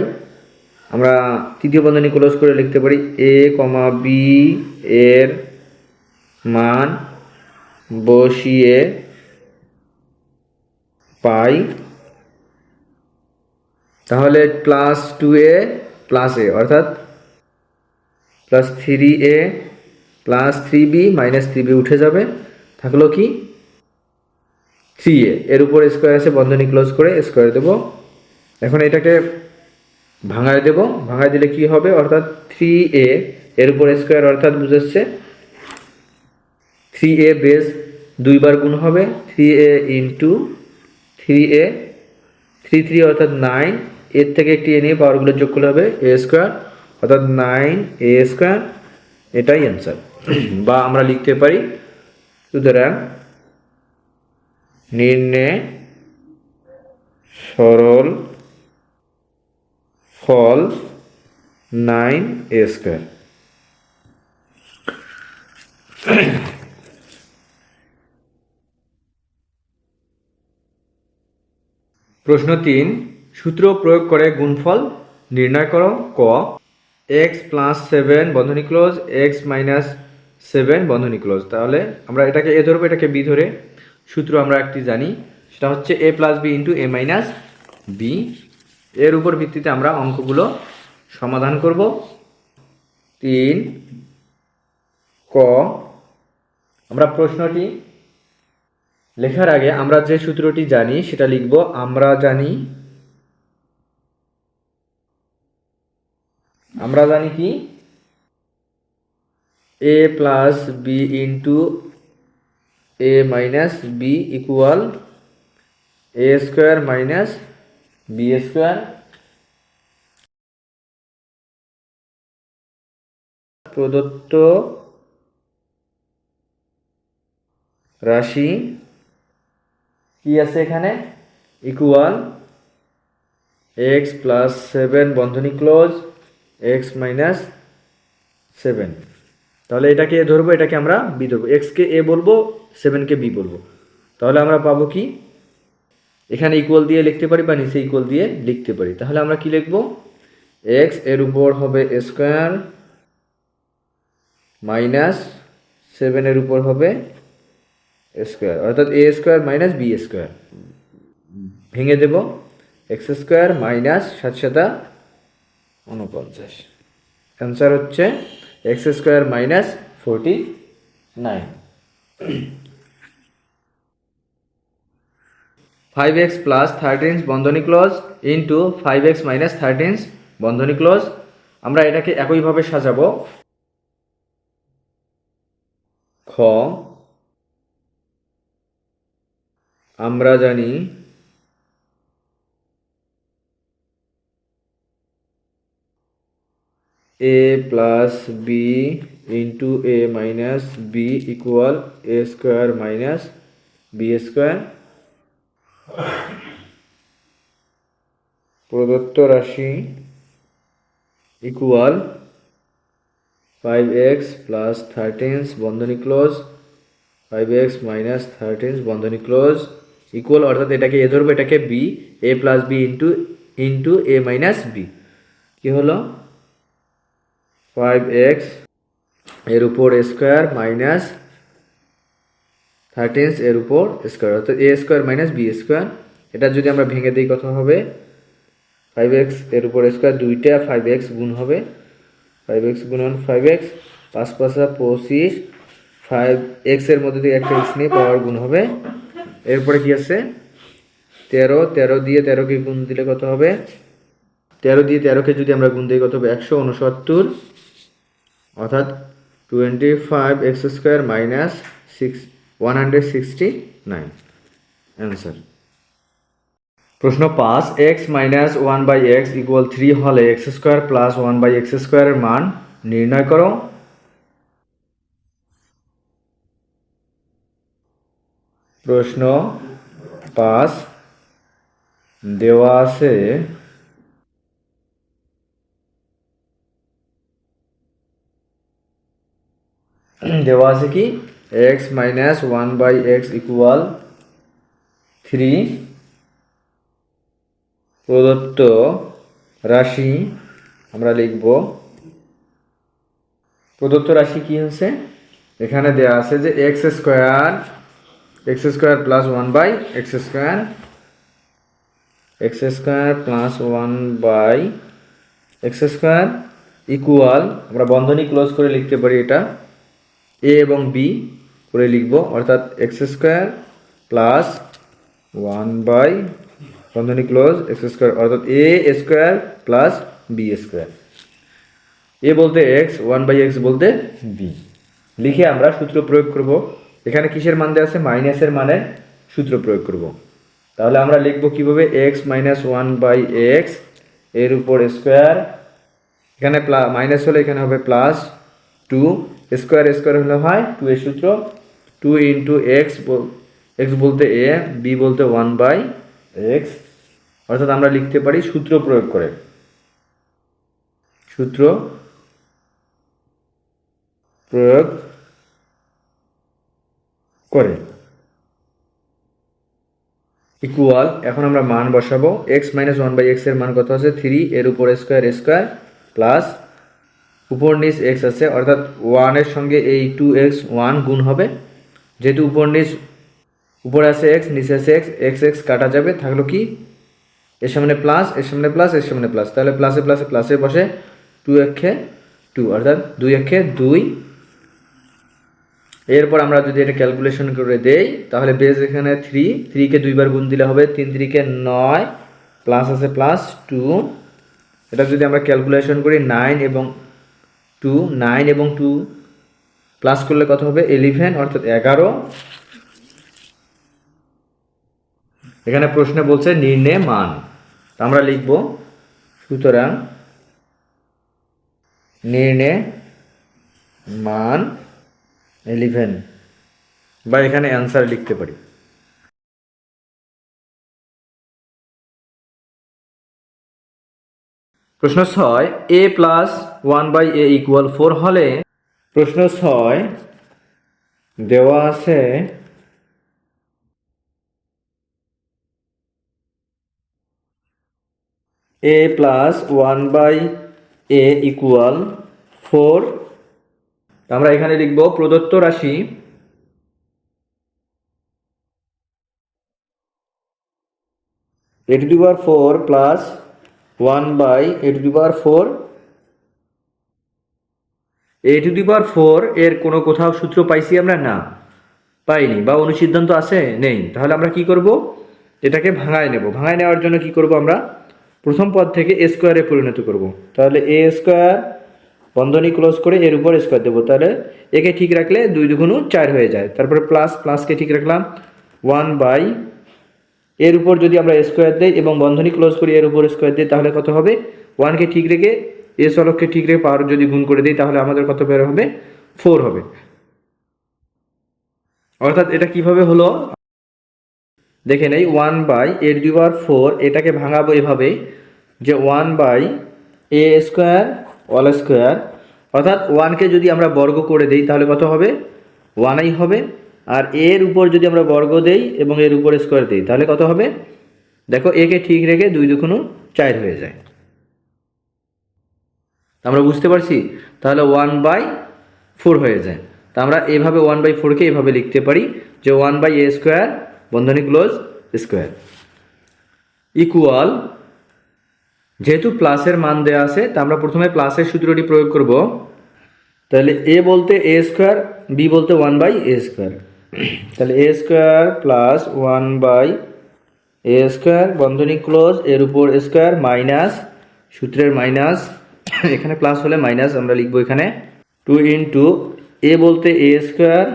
আমরা তৃতীয় বন্ধনী ক্লোজ করে লিখতে পারি এ কমা বি এর মান বসিয়ে পাই, তাহলে plus two a plus a, অর্থাৎ plus three a plus three b minus three b উঠে যাবে, থাকলো কি থ্রি এ, এর উপর স্কোয়ার আছে বন্ধনী ক্লোজ করে স্কোয়ার দেবো। এখন এটাকে ভাঙায় দেব, ভাঙায় দিলে কি হবে, অর্থাৎ থ্রি এ এর উপর স্কোয়ার, অর্থাৎ বুঝাচ্ছে থ্রি এ বেস দুইবার গুণ হবে, থ্রি এ ইন্টু থ্রি এ, থ্রি থ্রি অর্থাৎ নাইন, এর থেকে একটি এ নিয়ে পাওয়ারগুলো যোগ করলে হবে এ স্কোয়ার, অর্থাৎ নাইন এ স্কোয়ার, এটাই অ্যান্সার। বা আমরা লিখতে পারি, সুতরাং নির্ণয় সরল ফল নাইন এ স্কোয়ার। প্রশ্ন 3, সূত্র প্রয়োগ করে গুণফল নির্ণয় করো। ক, এক্স প্লাস সেভেন বন্ধনী ক্লোজ এক্স মাইনাস সেভেন বন্ধনী ক্লোজ। তাহলে আমরা এটাকে এ ধরবো, এটাকে বি ধরে, সূত্র আমরা একটি জানি, সেটা হচ্ছে a plus B into A minus B. এর উপর ভিত্তিতে আমরা অঙ্কগুলো সমাধান করব। 3 ক, আমরা প্রশ্নটি লেখার আগে আমরা যে সূত্রটি জানি সেটা লিখব। আমরা জানি কি এ plus B into A minus B equal a square minus B square. প্রদত্ত রাশি কি আছে এখানে, ইকুয়াল এক্স প্লাস সেভেন বন্ধনী ক্লোজ এক্স মাইনাস সেভেন। তাহলে এটাকে এ ধরবো, এটাকে আমরা বি ধরবো, এক্সকে এ বলবো, সেভেনকে বি বলবো। তাহলে আমরা পাবো কি, এখানে ইকুয়াল দিয়ে লিখতে পারি বা নিচে ইকুয়াল দিয়ে লিখতে পারি। তাহলে আমরা কি লিখবো, এক্স এর উপর হবে স্কোয়ার মাইনাস সেভেনের উপর হবে স্কোয়ার, অর্থাৎ a square minus B square. ভেঙে দেব, এক্স স্কোয়ার মাইনাস 7 7 49, অ্যান্সার হচ্ছে x square minus 49। 5x plus 13 বন্ধনী ক্লোজ ইন্টু 5x মাইনাস 13 বন্ধনী ক্লোজ। আমরা এটাকে একইভাবে সাজাবো। খ, আমরা জানি এ plus B into A minus B equal a square minus B square. প্রদত্ত রাশি ইকুয়াল 5x প্লাস 13 বন্ধনী ক্লোজ 5x মাইনাস 13 বন্ধনী ক্লোজ ইকুয়াল অর্থাৎ এটাকে এ ধরবো, এটাকে বি, এ প্লাস বি ইন্টু এ মাইনাস বি। কী হলো 5x এর উপর স্কোয়ার মাইনাস 13 এর উপর স্কোয়ার, অর্থাৎ a square minus B square. এটা যদি আমরা ভেঙে দিই কত হবে 5x এর উপর স্কোয়ার, দুইটা 5x গুণ হবে, 5x গুণন 5x, 5 5 25, 5x এর মধ্যে দিয়ে একটা x নিয়ে পাওয়ার গুণ হবে। এরপরে কি আছে 13, 13 দিয়ে 13কে গুণ দিলে কত হবে, 13 দিয়ে 13কে যদি আমরা গুণ দিই কত হবে 169, অর্থাৎ 25x স্কোয়ার মাইনাস 169 অ্যান্সার। প্রশ্ন 5, x মাইনাস 1/x ইকুয়াল 3 হলে এক্স স্কোয়ার প্লাস 1/x স্কোয়ারের মান নির্ণয় করো। প্রশ্ন 5 দেওয়া আছে কি x মাইনাস 1/x ইকুয়াল 3, প্রদত্ত রাশি আমরা লিখব। প্রদত্ত রাশি কি হচ্ছে, এখানে দেওয়া আছে যে x square plus 1/x square, x square plus 1/x square equal, আমরা বন্ধনী ক্লোজ করে লিখতে পারি, এটা এ এবং বি করে লিখব, অর্থাৎ এক্স স্কোয়ার প্লাস 1/ বন্ধনী ক্লোজ এক্স স্কোয়ার, অর্থাৎ a square plus b square. এ বলতে এক্স, 1/x বলতে বি। লিখে আমরা সূত্র প্রয়োগ করব। এখানে কিসের মান দেওয়া আছে, মাইনাসের মানের সূত্র প্রয়োগ করব। তাহলে আমরা লিখব কিভাবে, এক্স মাইনাস 1/x এর উপর স্কোয়ার, এখানে মাইনাস হলে এখানে হবে প্লাস 2, স্কোয়ার হলে হয় 2 এর সূত্র, 2 ইন্টু এক্স বলতে এ, বি বলতে 1/x, অর্থাৎ আমরা লিখতে পারি সূত্র প্রয়োগ করে, ইকুয়াল, এখন আমরা মান বসাবো। x মাইনাস 1/x এর মান কত আছে 3, এর উপর স্কোয়ার প্লাস উপর নিচ x আছে, অর্থাৎ 1 এর সঙ্গে এই 2x 1 গুণ হবে, যেহেতু উপরে আছে x, নিচে আছে x কাটা যাবে, থাকলো কি এর সামনে প্লাস, তাহলে প্লাসে বসে 2 একে 2, অর্থাৎ 2 একে 2। এরপর আমরা যদি এটা ক্যালকুলেশন করে দেই তাহলে বেস এখানে 3 কে 2 বার গুণ দিলে হবে 3 3 কে 9, প্লাস আছে প্লাস 2, এটা যদি আমরা ক্যালকুলেশন করি 9 এবং 2 প্লাস করলে কত হবে 11, অর্থাৎ 11। এখানে প্রশ্নে বলছে নির্ণয় মান, আমরা লিখব সুতরাং নির্ণয় মান 11, বা এখানে অ্যান্সার লিখতে পারি। প্রশ্ন 6, a প্লাস 1/a ইকুয়াল 4 হলে, প্রশ্ন 6 দেওয়া আছে a প্লাস 1/a ইকুয়াল 4, আমরা এখানে লিখব প্রদত্ত রাশি a to the power 4 plus 1/a to the power 4, a to the power 4 এর কোনো কোথাও সূত্র পাইছি আমরা, না পাইনি, বা অনুসিদ্ধান্ত আছে নেই। তাহলে আমরা কি করব, এটাকে ভাঙায় নেব। ভাঙায় নেওয়ার জন্য কি করব, আমরা প্রথম পদ থেকে এ স্কোয়ারে পরিণত করব। তাহলে এ স্কোয়ার বন্ধনী ক্লোজ করে এর উপর স্কোয়ার দেবো, তাহলে একে ঠিক রাখলে 2 2 4 হয়ে যায়। তারপরে প্লাসকে ঠিক রাখলাম 1/, এর উপর যদি আমরা স্কোয়ার দিই এবং বন্ধনী ক্লোজ করি এর উপর স্কোয়ার দিই তাহলে কত হবে, 1কে ঠিক রেখে এ চলককে ঠিক রেখে পাওয়ার যদি গুণ করে দিই তাহলে আমাদের কত বের হবে, 4 হবে। অর্থাৎ এটা কিভাবে হলো দেখে নেই, 1/a to the power 4 এটাকে ভাঙাবো এভাবে যে 1/a স্কোয়ার অল স্কোয়ার, অর্থাৎ 1কে যদি আমরা বর্গ করে দিই তাহলে কত হবে 1i হবে, আর এর উপর যদি আমরা বর্গ দেই এবং এর উপর স্কোয়ার দিই তাহলে কত হবে? দেখো একে ঠিক রেখে 2 2 4 হয়ে যায়। আমরা বুঝতে পারছি, তাহলে 1/4 হয়ে যায়। তা আমরা এভাবে 1/4কে এভাবে লিখতে পারি যে 1/a স্কোয়ার বন্ধনী ক্লোজ স্কোয়ার ইকুয়াল, যেহেতু প্লাসের মান দেওয়া আছে তা আমরা প্রথমে প্লাসের সূত্রটি প্রয়োগ করব। তাহলে a বলতে a স্কোয়ার, b বলতে 1/a স্কোয়ার, তাহলে a square plus 1/a square বন্ধনী ক্লোজ এর উপর স্কোয়ার মাইনাস সূত্রের মাইনাস, এখানে প্লাস হলে মাইনাস আমরা লিখবো এখানে 2 ইন্টু a বলতে a স্কোয়ার,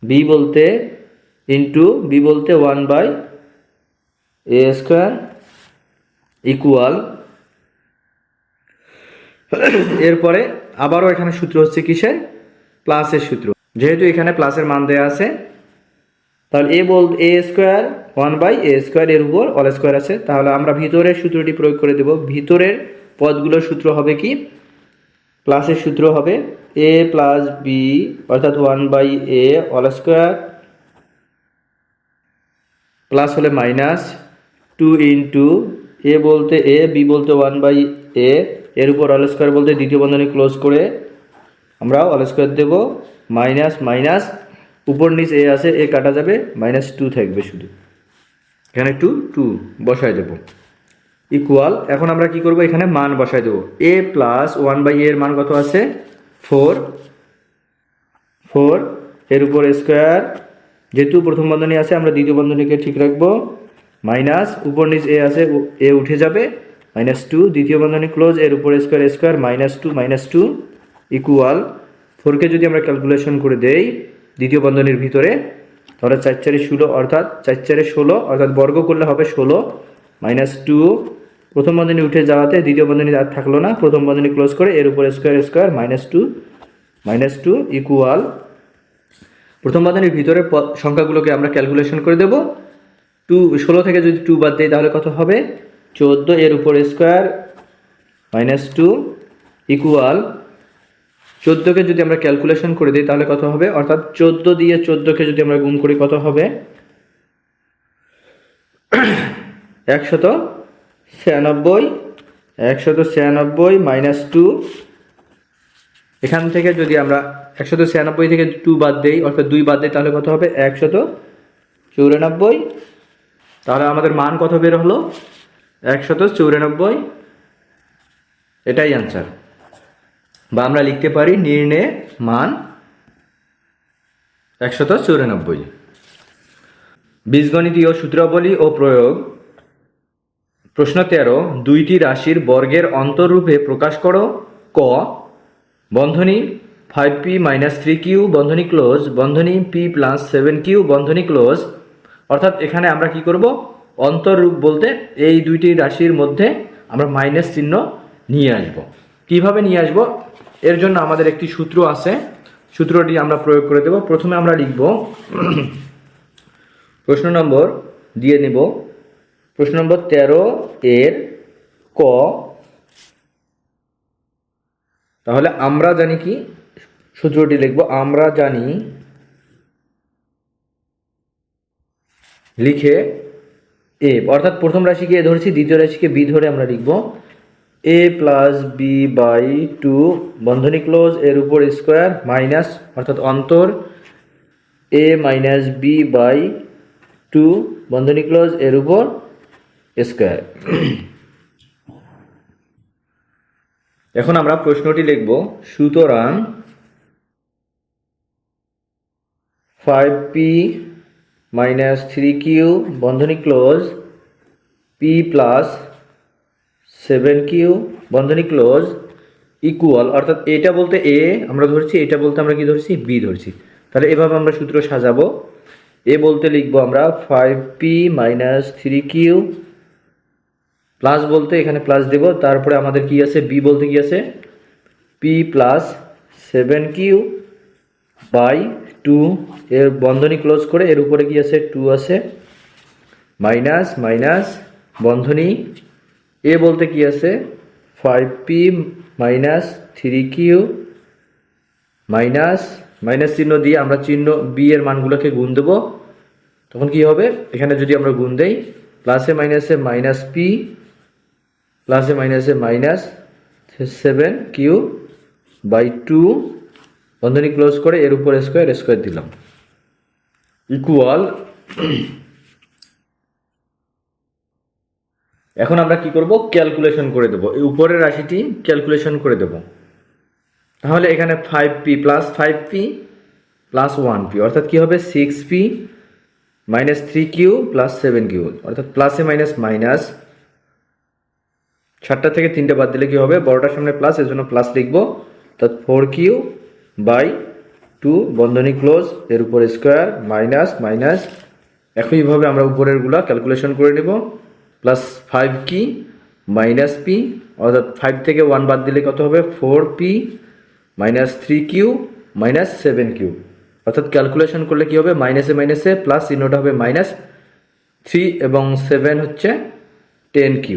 b বলতে 1/a স্কোয়ার ইকুয়াল, এরপরে আবারও এখানে সূত্র হচ্ছে কিসের? প্লাসের সূত্র। যেহেতু এখানে প্লাসের মান দেওয়া আছে তাহলে a স্কোয়ার 1/a স্কোয়ার এর উপর অল স্কোয়ার আছে, তাহলে আমরা ভিতরের সূত্রটি প্রয়োগ করে দেব। ভিতরের পদগুলোর সূত্র হবে কি? প্লাসের সূত্র হবে a প্লাস b অর্থাৎ 1/a অল স্কোয়ার প্লাস হলে মাইনাস 2 ইন্টু a বলতে a, b বলতে 1/a এর উপর অল স্কোয়ার বলতে দ্বিতীয় বন্ধনী ক্লোজ করে আমরা অল স্কোয়ার দেবো মাইনাস মাইনাস উপর নিচ এ আছে, এ কাটা যাবে, -2 থাকবে শুধু, এখানে 2 বসায় দেবো ইকুয়াল। এখন আমরা কি করব? এখানে মান বসায় দেবো। a প্লাস 1/a এর মান কত আছে? 4 এর উপর স্কোয়ার, যেহেতু প্রথম বন্ধনী আছে আমরা দ্বিতীয় বন্ধনীকে ঠিক রাখবো, মাইনাস উপর নিচ এ আছে, এ উঠে যাবে, -2 দ্বিতীয় বন্ধনী ক্লোজ এর উপর স্কোয়ার -2 ইকুয়াল 4কে যদি আমরা ক্যালকুলেশন করে দেই দ্বিতীয় বন্ধনীর ভিতরে তাহলে 4 4 16 অর্থাৎ 4 4 16 অর্থাৎ বর্গ করলে হবে 16 -2 প্রথম বন্ধনী উঠে যাওয়াতে দ্বিতীয় বন্ধনী আর থাকলো না, প্রথম বন্ধনী ক্লোজ করে এর উপর স্কোয়ার -2 ইকুয়াল প্রথম বন্ধনীর ভিতরে সংখ্যাগুলোকে আমরা ক্যালকুলেশন করে দেব। 16 থেকে যদি 2 বাদ দেই তাহলে কত হবে? 14 এর উপর স্কোয়ার -2 ইকুয়াল 14কে যদি আমরা ক্যালকুলেশন করে দিই তাহলে কত হবে? অর্থাৎ 14 দিয়ে 14কে যদি আমরা গুণ করি কত হবে? 196 -2, এখান থেকে যদি আমরা 196 থেকে 2 বাদ দেই অর্থাৎ 2 বাদ দেই তাহলে কত হবে? 194, তাহলে আমাদের মান কত বের হলো? 194, এটাই আনসার। বা আমরা লিখতে পারি নির্ণয় মান 194। বীজগণিতীয় সূত্রাবলী ও প্রয়োগ। প্রশ্ন 13, দুইটি রাশির বর্গের অন্তররূপে প্রকাশ করো। ক বন্ধনী 5p - 3q বন্ধনী ক্লোজ বন্ধনী p + 7q বন্ধনী ক্লোজ, অর্থাৎ এখানে আমরা কি করব? অন্তররূপ বলতে এই দুইটি রাশির মধ্যে আমরা মাইনাস চিহ্ন নিয়ে আসব। কিভাবে নিয়ে আসব? এর জন্য আমাদের একটি সূত্র আছে, সূত্রটি আমরা প্রয়োগ করে দেব। প্রথমে আমরা লিখব প্রশ্ন নম্বর দিয়ে নেব, প্রশ্ন নম্বর 13 এর ক, তাহলে আমরা জানি কি সূত্রটি লিখব? আমরা জানি লিখে এ অর্থাৎ প্রথম রাশিকে এ ধরেছি, দ্বিতীয় রাশিকে বি ধরে আমরা লিখব a + b/2 বন্ধনী ক্লোজ এর উপর স্কোয়ার মাইনাস অর্থাৎ অন্তর a - b/2 বন্ধনী ক্লোজ এর উপর স্কোয়ার। এখন আমরা প্রশ্নটি লিখব, সুতরাং 5p - 3q বন্ধনী ক্লোজ p + 7q বন্ধনী ক্লোজ ইকুয়াল, অর্থাৎ এটা বলতে a আমরা ধরছি, এটা বলতে আমরা কি ধরছি? b ধরছি। তাহলে এভাবে আমরা সূত্র সাজাবো। a বলতে লিখবো আমরা 5p - 3q, প্লাস বলতে এখানে প্লাস দেব, তারপরে আমাদের কি আছে? b বলতে কি আছে? p + 7q/2 এর বন্ধনী ক্লোজ করে এর উপরে কি আছে? 2 আছে, মাইনাস মাইনাস বন্ধনী এ বলতে কি আছে? 5p - 3q মাইনাস চিহ্ন দিয়ে আমরা চিহ্ন বি এর মানগুলোকে গুণ দেবো, তখন কি হবে, এখানে যদি আমরা গুণ দেই প্লাসে মাইনাসে মাইনাস পি প্লাসে মাইনাসে মাইনাস 7q বাই 2 বন্ধনী ক্লোজ করে এর উপর স্কোয়ার দিলাম ইকুয়াল। এখন আমরা কি করব, ক্যালকুলেশন করে দেব, এই উপরের রাশিটি ক্যালকুলেশন করে দেব। তাহলে এখানে 5p plus 5p plus 1p অর্থাৎ কি হবে 6p minus 3q plus 7q অর্থাৎ প্লাসে মাইনাস মাইনাস, 7টা থেকে 3টে বাদ দিলে কি হবে, বড়টার সামনে প্লাস, এর জন্য প্লাস লিখবো, অর্থাৎ 4q বাই 2 বন্ধনী ক্লোজ এর উপর স্কোয়ার মাইনাস মাইনাস। একইভাবে আমরা উপরেরগুলো ক্যালকুলেশন করে নেব, প্লাস 5q মাইনাস p অর্থাৎ 5 থেকে 1 বাদ দিলে কত হবে 4p minus 3q minus 7q অর্থাৎ ক্যালকুলেশন করলে কি হবে, মাইনাসে মাইনাসে প্লাস চিহ্নটা হবে মাইনাস, 3 এবং 7 হচ্ছে 10q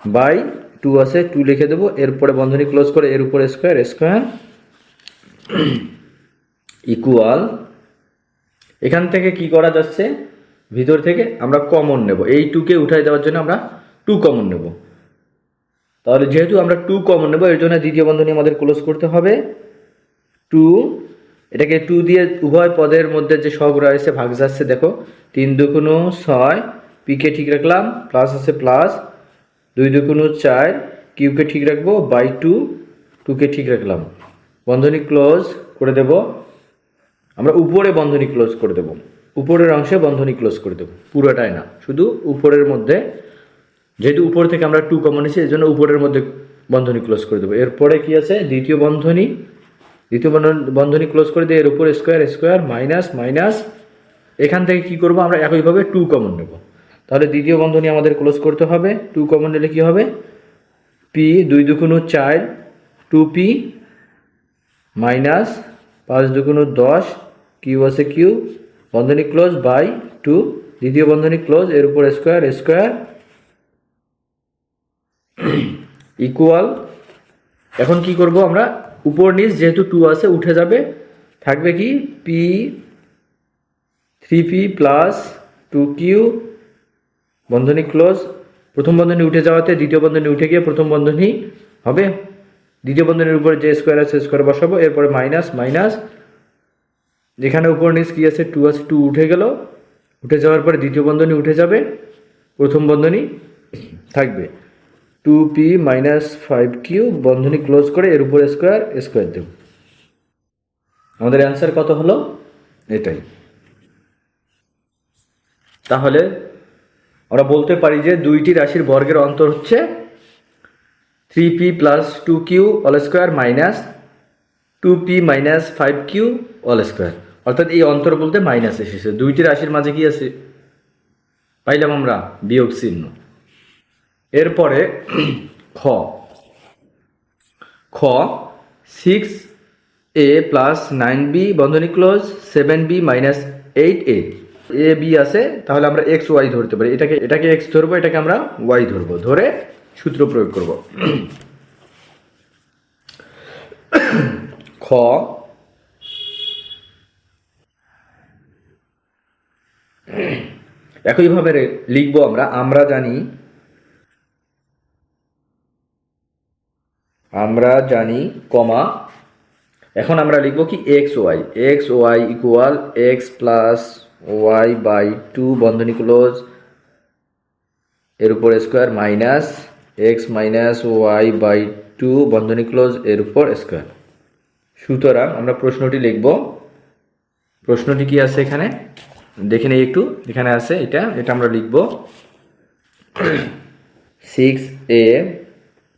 বাই 2 আছে 2 লিখে দেবো, এরপরে বন্ধনী ক্লোজ করে এর উপরে স্কোয়ার ইকুয়াল। এখান থেকে কি করা যাচ্ছে, ভিতর থেকে আমরা কমন নেব, এই 2কে উঠাই দেওয়ার জন্য আমরা 2 কমন নেব। তাহলে যেহেতু আমরা 2 কমন নেব, এর জন্য দ্বিতীয় বন্ধনী আমাদের ক্লোজ করতে হবে 2, এটাকে 2 দিয়ে উভয় পদের মধ্যে যে সহগ রয়েছে ভাগ যাচ্ছে, দেখো 3 দুগুণ 6 পিকে ঠিক রাখলাম, প্লাস আছে প্লাস 2 দুগুণ 4 কিউকে ঠিক রাখবো বাই 2 2কে ঠিক রাখলাম, বন্ধনী ক্লোজ করে দেব। আমরা উপরে বন্ধনী ক্লোজ করে দেব, উপরের অংশে বন্ধনী ক্লোজ করে দেব, পুরোটাই না, শুধু উপরের মধ্যে, যেহেতু উপর থেকে আমরা 2 কমন নিয়েছি, এর জন্য উপরের মধ্যে বন্ধনী ক্লোজ করে দেবো। এরপরে কি আছে, দ্বিতীয় বন্ধনী ক্লোজ করে দিয়ে এর উপর স্কোয়ার মাইনাস মাইনাস, এখান থেকে কি করব, আমরা একইভাবে 2 কমন নেব। তাহলে দ্বিতীয় বন্ধনী আমাদের ক্লোজ করতে হবে, 2 কমন নিলে কি হবে, পি 2 দুগুণ 4 2p মাইনাস 5 দুগুণ 10 কিউ আছে কিউ বন্ধনী ক্লোজ বাই 2 দ্বিতীয় বন্ধনী ক্লোজ এর উপর স্কোয়ার ইকুয়াল। এখন কি করব, আমরা উপর নিচ যেহেতু 2 আছে উঠে যাবে, থাকবে কি পি 3p প্লাস 2q বন্ধনী ক্লোজ, প্রথম বন্ধনী উঠে যাওয়াতে দ্বিতীয় বন্ধনী উঠে গিয়ে প্রথম বন্ধনী হবে, দ্বিতীয় বন্ধনীর উপরে যে স্কোয়ার আছে স্কোয়ার বসাবো, এরপরে মাইনাস মাইনাস, যেখানে উপর নিচ কি আছে 2 আছে 2 উঠে গেল, উঠে যাওয়ার পরে দ্বিতীয় বন্ধনী উঠে যাবে, প্রথম বন্ধনী থাকবে 2p মাইনাস 5q বন্ধনী ক্লোজ করে এর উপর স্কোয়ার দেব। আমাদের অ্যান্সার কত হলো, এটাই। তাহলে আমরা বলতে পারি যে দুইটি রাশির বর্গের অন্তর হচ্ছে 3p plus 2q all square minus 2p minus 5q all square, অর্থাৎ এই অন্তর বলতে মাইনাস এসেছে, দুইটি রাশির মাঝে কি আছে পাইলাম আমরা, বিয়োগ চিহ্ন। এরপরে খ 6a প্লাস 9b বন্ধনী close 7b minus 8a, A B আছে, তাহলে আমরা এক্স ওয়াই ধরতে পারি, এটাকে এক্স ধরবো, এটাকে আমরা ওয়াই ধরবো, ধরে সূত্র প্রয়োগ করব। খ একইভাবে লিখবো আমরা জানি কমা, এখন আমরা লিখবো কি x y equal x plus y by 2 বন্ধনী ক্লোজ এর উপর square minus x minus y by 2 বন্ধনী ক্লোজ এর উপর স্কোয়ার। সুতরাং আমরা প্রশ্নটি লিখব, প্রশ্নটি কি আছে এখানে দেখে নেই একটু, এখানে আছে এটা আমরা লিখব 6a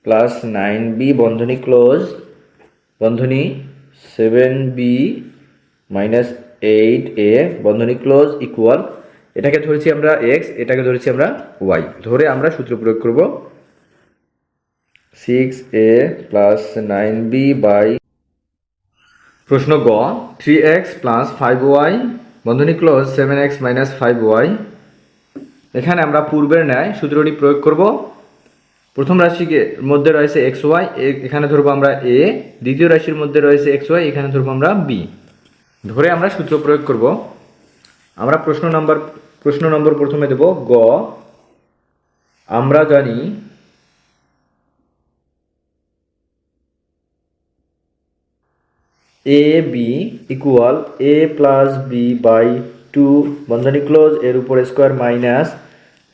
প্লাস 9b বন্ধনী ক্লোজ বন্ধনী 7b মাইনাস 8a বন্ধনী ক্লোজ ইকুয়াল, এটাকে ধরেছি আমরা এক্স, এটাকে ধরেছি আমরা ওয়াই, ধরে আমরা সূত্র প্রয়োগ করব 6a প্লাস 9b বাই, প্রশ্ন গ 3x প্লাস 5y বন্ধনী ক্লোজ 7x মাইনাস 5y, এখানে আমরা পূর্বের ন্যায় সূত্রটি প্রয়োগ করব, প্রথম রাশিকে মধ্যে রয়েছে এক্স ওয়াই, এখানে ধরবো আমরা এ। দ্বিতীয় রাশির মধ্যে রয়েছে এক্স ওয়াই, এখানে ধরবো আমরা বি। ধরে আমরা সূত্র প্রয়োগ করব। আমরা প্রশ্ন নম্বর প্রথমে দেব গ। আমরা জানি a b equal a plus b by two বন্ধনী ক্লোজ এর উপর square minus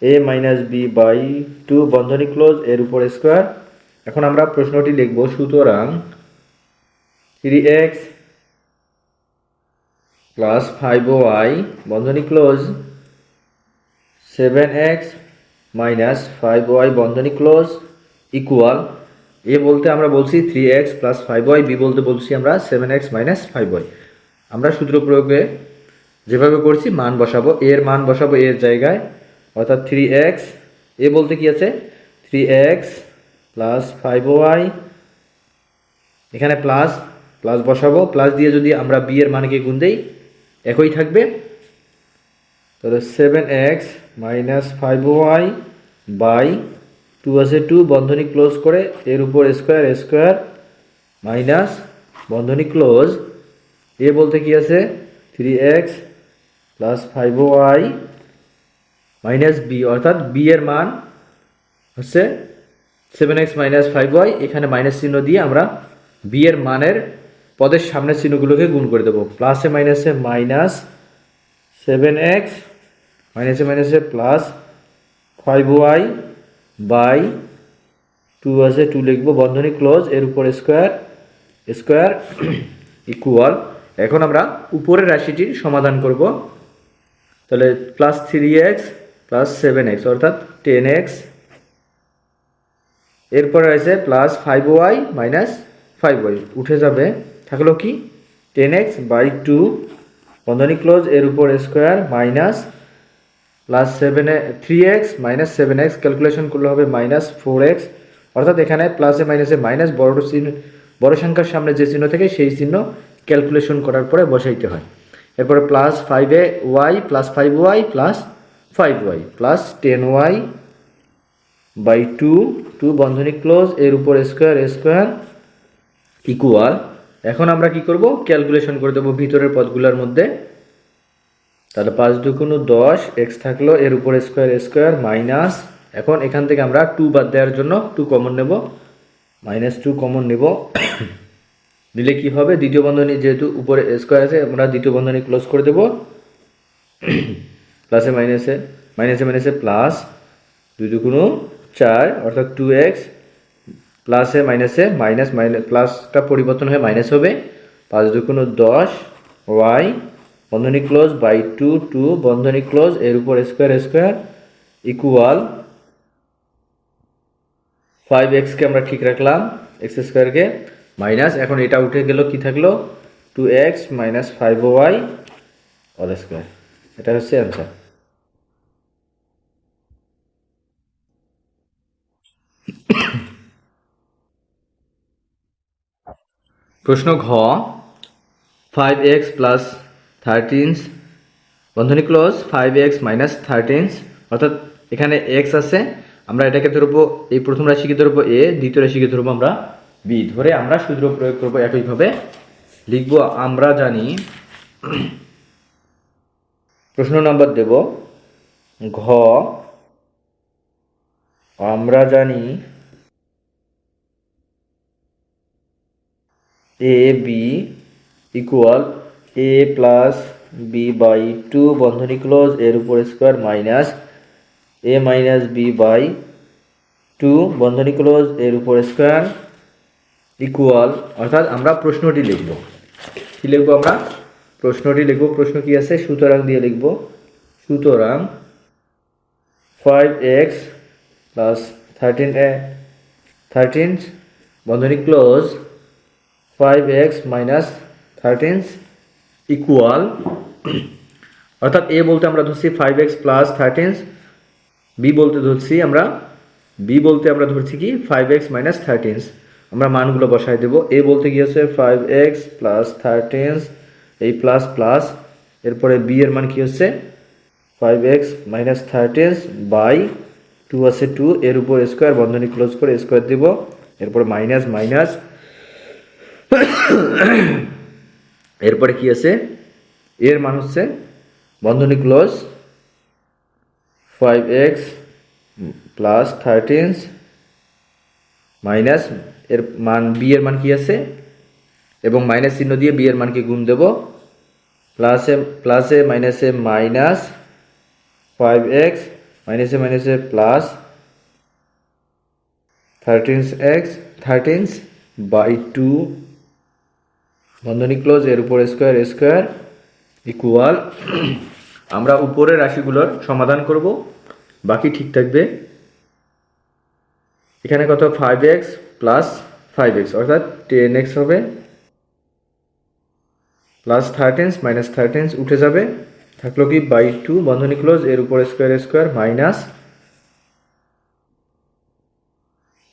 a minus b by two বন্ধনী ক্লোজ এর উপর স্কোয়ার। এখন আমরা প্রশ্নটি লিখব, সুতরাং 3x প্লাস 5y বন্ধনী ক্লোজ 7x মাইনাস 5y বন্ধনী ক্লোজ ইকুয়াল, এ বলতে আমরা বলছি 3x প্লাস 5y, বি বলতে বলছি আমরা 7x মাইনাস 5y। আমরা সূত্র প্রয়োগে যেভাবে করছি মান বসাবো, এর মান বসাবো এর জায়গায়, অর্থাৎ 3x, এ বলতে কি আছে 3x প্লাস 5y, এখানে প্লাস প্লাস বসাবো, প্লাস দিয়ে যদি আমরা বি এর মানকে গুণ দেই একই থাকবে, তাহলে 7x minus 5y by two আছে 2 বন্ধনী ক্লোজ করে এর উপর স্কোয়ার স্কোয়ার মাইনাস বন্ধনী ক্লোজ, এ বলতে কি আছে 3x plus 5y minus b, অর্থাৎ বি এর মান হচ্ছে 7x মাইনাস 5y, এখানে মাইনাস চিহ্ন দিয়ে আমরা বি এর মানের পদের সামনের চিহ্নগুলোকে গুণ করে দেবো। প্লাসে মাইনাসে মাইনাস 7x মাইনাসে মাইনাসে প্লাস 5y বাই টু আছে 2 লিখবো বন্ধনী ক্লোজ এর উপর স্কোয়ার স্কোয়ার ইকুয়াল। এখন আমরা উপরের রাশিটির সমাধান করব। তাহলে প্লাস 3x প্লাস 7x অর্থাৎ 10x, এরপরে আছে প্লাস 5y মাইনাস 5y উঠে যাবে, থাকলো কি 10x বাই 2 বন্ধনী ক্লোজ এর উপর square minus plus 3x minus 7x calculation করলে হবে মাইনাস 4x, অর্থাৎ এখানে প্লাসে মাইনাসে মাইনাস বড় সংখ্যার সামনে যে চিহ্ন থাকে সেই চিহ্ন ক্যালকুলেশন করার পরে বসাইতে হয়। এরপরে plus 5y plus 5y plus 5y plus 10y by 2 বন্ধনী ক্লোজ এর উপর স্কোয়ার স্কোয়ার ইকুয়াল। এখন আমরা কি করব, ক্যালকুলেশন করে দেবো ভিতরের পদগুলোর মধ্যে। তাহলে 5 দুগুণ 10, x থাকলো এর উপর স্কোয়ার স্কোয়ার মাইনাস, এখন এখান থেকে আমরা 2 বাদ দেওয়ার জন্য 2 কমন নেব, মাইনাস 2 কমন নেব, নিলে কি হবে দ্বিতীয় বন্ধনী যেহেতু উপরে স্কোয়ার আছে আমরা দ্বিতীয় বন্ধনী ক্লোজ করে দেব, প্লাসে মাইনাসে মাইনাসে মাইনাসে প্লাস 2 দুগুণ 4 অর্থাৎ 2x প্লাসে মাইনাসে মাইনাস মাইনাস প্লাসটা পরিবর্তন হয়ে মাইনাস হবে, 5 দুগুণ 10 y বন্ধনী ক্লোজ বাই 2 বন্ধনী ক্লোজ এর উপর স্কোয়ার স্কোয়ার ইকুয়াল 5x কে আমরা ঠিক রাখলাম x স্কোয়ারকে মাইনাস, এখন এটা উঠে গেল কি থাকলো 2x minus 5y all square. এটা হচ্ছে অ্যান্সার। প্রশ্ন ঘ, 5x প্লাস 13 বন্ধনী ক্লোজ 5x মাইনাস 13, অর্থাৎ এখানে x আছে, আমরা এটাকে ধরবো এই প্রথম রাশিকে ধরবো a, দ্বিতীয় রাশিকে ধরবো আমরা b, ধরে আমরা সূত্র প্রয়োগ করবো একইভাবে লিখবো। আমরা জানি, প্রশ্ন নম্বর দেব ঘ, আমরা জানি a b equal a plus b by 2 বন্ধনী ক্লোজ এর উপর square minus a minus b by 2 বন্ধনী ক্লোজ এর উপর স্কোয়ার ইকুয়াল, অর্থাৎ আমরা প্রশ্নটি লিখব। কি লিখবো আমরা প্রশ্নটি লিখব, প্রশ্ন কি আছে সুতরাং দিয়ে লিখব, সুতরাং 5x প্লাস 13 বন্ধনী ক্লোজ 5x মাইনাস 13 ইকুয়াল, অর্থাৎ এ বলতে আমরা ধরছি 5x প্লাস 13, বি বলতে ধরছি আমরা ধরছি কি 5x মাইনাস 13, আমরা মানগুলো বসাই দেব। এ বলতে কি আছে 5x প্লাস 13 এই প্লাস প্লাস, এরপরে বি এর মান কি হচ্ছে 5x মাইনাস 13 বাই টু আছে টু, এর উপর স্কোয়ার, বন্ধনী ক্লোজ করে স্কোয়ার দিব, এরপর মাইনাস মাইনাস, এরপরে কি আছে, এর মান হচ্ছে বন্ধনী ক্লোজ 5x প্লাস 13 মাইনাস এর মান বি এর মান কি আছে, এবং মাইনাস চিহ্ন দিয়ে বি এর মানকে গুণ দেব, প্লাসে প্লাসে মাইনাসে মাইনাস 5x, মাইনাসে মাইনাসে প্লাস 13x/2 বন্ধনী ক্লোজ, এর উপর স্কোয়ার স্কোয়ার ইকুয়াল, আমরা উপরের রাশিগুলোর সমাধান করব, বাকি ঠিক থাকবে। এখানে কত 5x প্লাস 5x অর্থাৎ 10x হবে, প্লাস 13 মাইনাস 13 উঠে যাবে, থাকলো কি 2 বন্ধনী ক্লোজ, এর উপর square square minus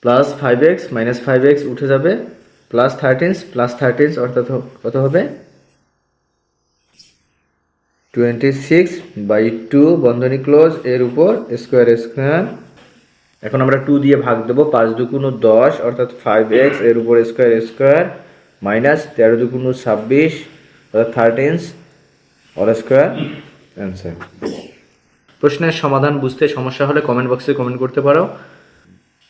plus 5x minus 5x উঠে যাবে, প্লাস 13 প্লাস 13 অর্থাৎ কত হবে 26/2 বন্ধনী ক্লোজ, এর উপর স্কোয়ার স্কোয়ার। এখন আমরা 2 দিয়ে ভাগ দেবো, 5 দুগুণ 10 অর্থাৎ 5x, এর উপর স্কোয়ার স্কোয়ার মাইনাস 13 দুগুণ 26 অর্থাৎ 13 অল স্কোয়ার অ্যান্সার। প্রশ্নের সমাধান বুঝতে সমস্যা হলে কমেন্ট বক্সে কমেন্ট করতে পারো।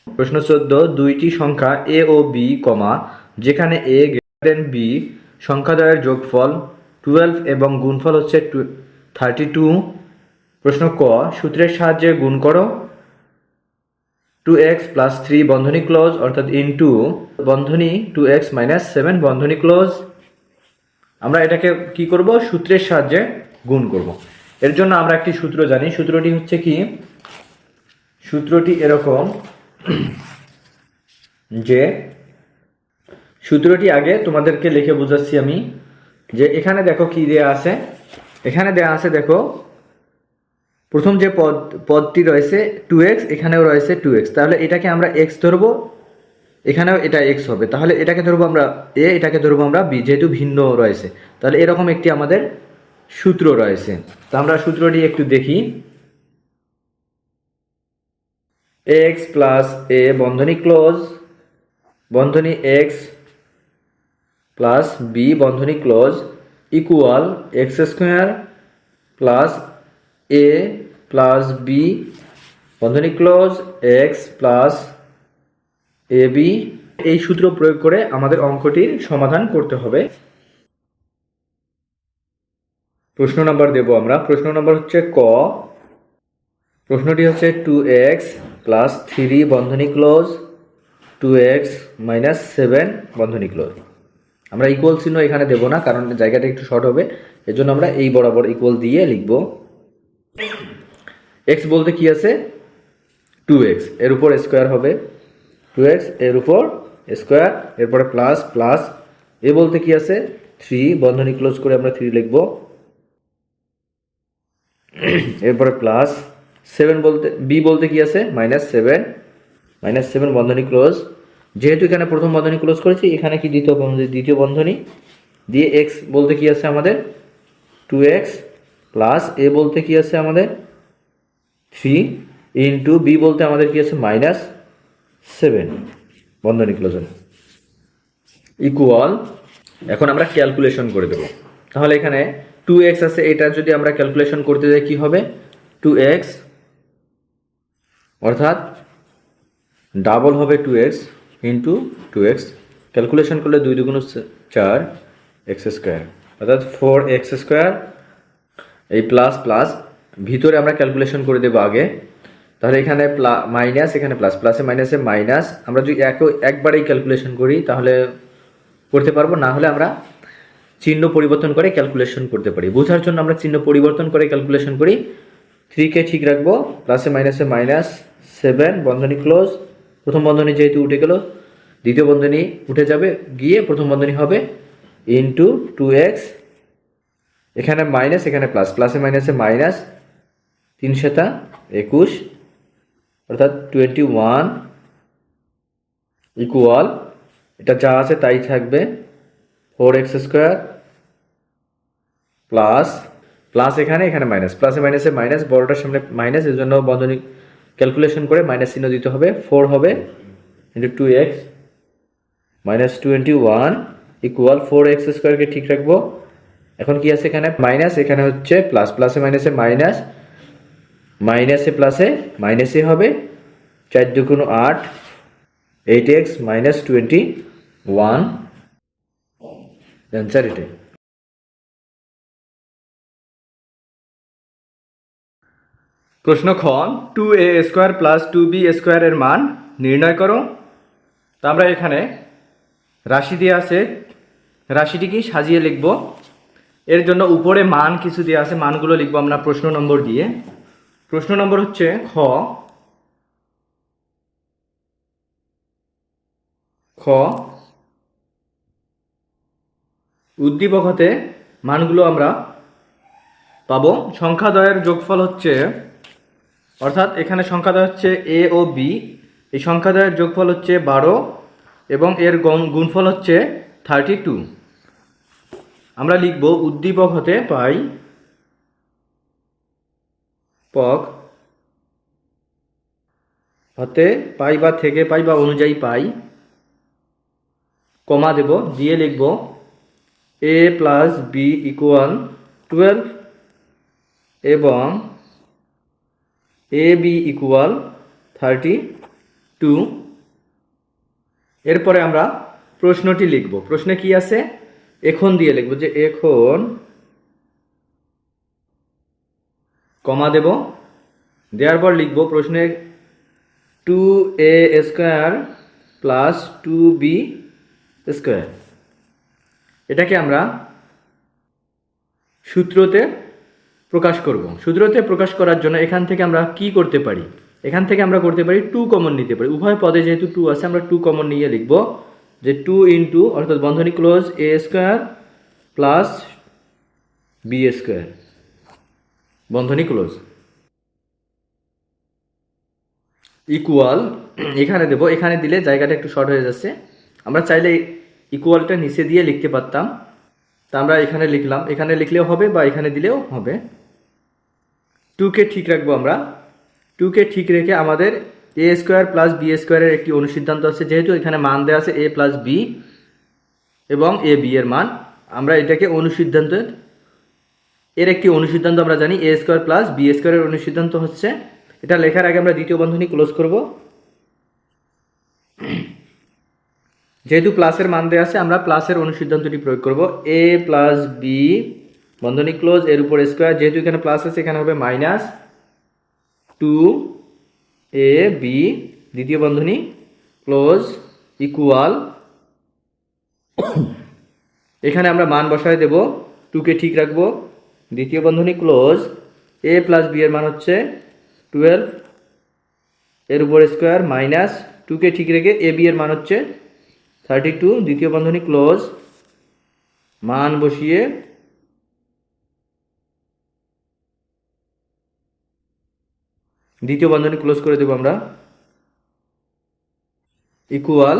প্রশ্ন 14, দুইটি সংখ্যা এ ও বি কমা যেখানে এ গ্রেটার দেন বি সংখ্যাদ্বয়ের যোগফল 12 এবং গুণফল হচ্ছে 32। প্রশ্ন ক, সূত্রের সাহায্যে গুণ করো 2x প্লাস 3 বন্ধনী ক্লোজ অর্থাৎ ইনটু বন্ধনী 2x মাইনাস 7 বন্ধনী ক্লোজ। আমরা এটাকে কি করব, সূত্রের সাহায্যে গুণ করব। এর জন্য আমরা একটি সূত্র জানি, সূত্রটি হচ্ছে কি, সূত্রটি এরকম যে সূত্রটি আগে তোমাদেরকে লিখে বোঝাচ্ছি আমি, যে এখানে দেখো কি দেয়া আছে, এখানে দেয়া আছে দেখো প্রথম যে পদটি রয়েছে 2x, এখানেও রয়েছে 2x, তাহলে এটাকে আমরা x ধরবো, এখানেও এটা x হবে, তাহলে এটাকে ধরবো আমরা a, এটাকে ধরবো আমরা b, যেহেতু ভিন্ন রয়েছে, তাহলে এরকম একটি আমাদের সূত্র রয়েছে। তো আমরা সূত্রটি একটু দেখি, x প্লাস a বন্ধনী ক্লোজ বন্ধনী x প্লাস b বন্ধনী close equal x square plus a plus b বন্ধনী ক্লোজ x প্লাস ab। এই সূত্র প্রয়োগ করে আমাদের অঙ্কটির সমাধান করতে হবে। প্রশ্ন নাম্বার দেব আমরা, প্রশ্ন নাম্বার হচ্ছে ক, প্রশ্নটি হচ্ছে 2x প্লাস 3 বন্ধনী ক্লোজ 2x মাইনাস 7 বন্ধনী ক্লোজ। আমরা ইকুয়াল চিহ্ন এখানে দেব না, কারণ জায়গাটা একটু শর্ট হবে, এজন্য আমরা এই বরাবর ইকুয়াল দিয়ে লিখব। x বলতে কি আছে 2x, এর উপর স্কোয়ার হবে 2x, এর উপর স্কোয়ার, এরপরে প্লাস প্লাস, এ বলতে কি আছে 3 বন্ধনী ক্লোজ করে আমরা 3 লিখব, এরপরে প্লাস 7 বলতে বি বলতে কি আছে মাইনাস 7 বন্ধনী ক্লোজ, যেহেতু এখানে প্রথম বন্ধনী ক্লোজ করেছি, এখানে কি দ্বিতীয় বন্ধনী দিয়ে x বলতে কি আছে আমাদের 2x প্লাস এ বলতে কি আছে আমাদের 3 ইন্টু বি বলতে আমাদের কি আছে মাইনাস 7 বন্ধনী ক্লোজ ইকুয়াল। এখন আমরা ক্যালকুলেশন করে দেব, তাহলে এখানে 2x আছে, এটা যদি আমরা ক্যালকুলেশন করতে যাই কি হবে 2x অর্থাৎ ডাবল হবে 2x ইন্টু 2x, ক্যালকুলেশন করলে 2 দুগুণ 4 x স্কোয়ার অর্থাৎ 4x স্কোয়ার, এই প্লাস প্লাস ভিতরে আমরা ক্যালকুলেশন করে দেবো আগে, তাহলে এখানে মাইনাস এখানে প্লাস, প্লাসে মাইনাসে মাইনাস, আমরা যদি একবারেই ক্যালকুলেশন করি তাহলে করতে পারবো, না হলে আমরা চিহ্ন পরিবর্তন করে ক্যালকুলেশন করতে পারি। বোঝার জন্য আমরা চিহ্ন পরিবর্তন করে ক্যালকুলেশন করি, 3কে ঠিক রাখবো, প্লাসে মাইনাসে মাইনাস 7 বন্ধনী ক্লোজ, প্রথম বন্ধনী যেহেতু উঠে গেল, দ্বিতীয় বন্ধনী উঠে যাবে গিয়ে প্রথম বন্ধনী হবে ইন্টু 2x, এখানে মাইনাস এখানে প্লাস, প্লাসে মাইনাসে মাইনাস 3 × 21 অর্থাৎ 21 ইকুয়াল, এটা যা আছে তাই থাকবে 4x স্কোয়ার প্লাস প্লাস এখানে মাইনাস, প্লাসে মাইনাসে মাইনাস, বড়টার সামনে মাইনাস, এর জন্য বন্ধনী ক্যালকুলেশন করে মাইনাস চিহ্ন দিতে হবে। 4 হবে into 2x minus 21 equal 4x স্কোয়ারকে ঠিক রাখবো। এখন কি আছে এখানে মাইনাস, এখানে হচ্ছে প্লাস, প্লাসে মাইনাসে মাইনাস, মাইনাসে প্লাসে মাইনাসে হবে, 4 দুগুণ 8, 8x মাইনাস 21, অ্যান্সার এটাই। প্রশ্ন খ 2a square plus 2b square এর মান নির্ণয় করো। তা আমরা এখানে রাশি দিয়ে আছে, রাশিটি কি সাজিয়ে লিখব। এর জন্য উপরে মান কিছু দিয়ে আছে, মানগুলো লিখবো আমরা প্রশ্ন নম্বর দিয়ে। প্রশ্ন নম্বর হচ্ছে খ উদ্দীপক হতে মানগুলো আমরা পাবো। সংখ্যাদ্বয়ের যোগফল হচ্ছে, অর্থাৎ এখানে সংখ্যাদ্বয় হচ্ছে এ ও বি, এই সংখ্যাদ্বয়ের যোগফল হচ্ছে 12 এবং এর গুণফল হচ্ছে 32। আমরা লিখব উদ্দীপক হতে পাই পক হতে পাই বা থেকে পাই বা অনুযায়ী পাই, কমা দেব, দিয়ে লিখব a প্লাস বি ইকুয়াল 12 এবং এ বি ইকুয়াল 32। এরপরে আমরা প্রশ্নটি লিখব। প্রশ্নে কি আছে, এখন দিয়ে লিখব যে এখন, কমা দেব, দেওয়ার পর লিখব প্রশ্নে 2a square plus 2b square. এটাকে আমরা সূত্রতে প্রকাশ করব। সূত্রতে প্রকাশ করার জন্য এখান থেকে আমরা কি করতে পারি, এখান থেকে আমরা করতে পারি 2 কমন নিতে পারি। উভয় পদে যেহেতু 2 আছে আমরা 2 কমন নিয়ে লিখব যে 2 ইন্টু, অর্থাৎ বন্ধনী close, a square plus b square বন্ধনী ক্লোজ ইকুয়াল, এখানে দেব, এখানে দিলে জায়গাটা একটু শর্ট হয়ে যাচ্ছে। আমরা চাইলে ইকুয়ালটা নিচে দিয়ে লিখতে পারতাম, তা আমরা এখানে লিখলাম, এখানে লিখলেও হবে বা এখানে দিলেও হবে। 2কে ঠিক রাখবো আমরা। 2কে ঠিক রেখে আমাদের এ স্কোয়ার প্লাস বি স্কোয়ারের একটি অনুসিদ্ধান্ত আছে, যেহেতু এখানে মান দেওয়া আছে a প্লাস বি এবং এ বি এর মান, আমরা এটাকে অনুসিদ্ধান্তের এর একটি অনুসিদ্ধান্ত আমরা জানি, এ স্কোয়ার প্লাস বি স্কোয়ারের অনুসিদ্ধান্ত হচ্ছে, এটা লেখার আগে আমরা দ্বিতীয় বন্ধনী ক্লোজ করব। যেহেতু প্লাসের মান দেওয়া আছে আমরা প্লাসের অনুসিদ্ধান্তটি প্রয়োগ করব, a প্লাস বি বন্ধনী ক্লোজ, এর উপর স্কোয়ার, যেহেতু এখানে প্লাস আছে এখানে হবে মাইনাস 2ab দ্বিতীয় বন্ধনী ক্লোজ ইকুয়াল, এখানে আমরা মান বসায় দেব, 2কে ঠিক রাখবো, দ্বিতীয় বন্ধনী ক্লোজ, a প্লাস বি এর মান হচ্ছে 12 এর উপর স্কোয়ার মাইনাস 2কে ঠিক রেখে এ বি এর মান হচ্ছে 32 দ্বিতীয় বন্ধনী ক্লোজ, মান বসিয়ে দ্বিতীয় বন্ধনী ক্লোজ করে দেব আমরা, ইকুয়াল,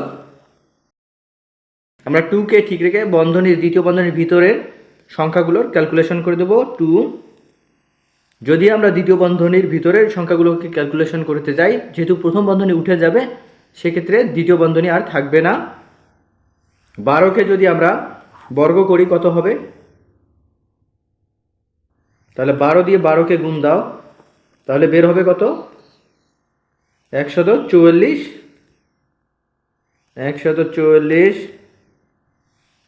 আমরা 2কে ঠিক রেখে বন্ধনীর দ্বিতীয় বন্ধনীর ভিতরের সংখ্যাগুলোর ক্যালকুলেশন করে দেব 2। যদি আমরা দ্বিতীয় বন্ধনীর ভিতরের সংখ্যাগুলোকে ক্যালকুলেশন করতে যাই, যেহেতু প্রথম বন্ধনী উঠে যাবে, সেক্ষেত্রে দ্বিতীয় বন্ধনী আর থাকবে না। 12কে যদি আমরা বর্গ করি কত হবে, তাহলে 12 দিয়ে 12কে গুণ দাও, তাহলে বের হবে কত, 144। 144,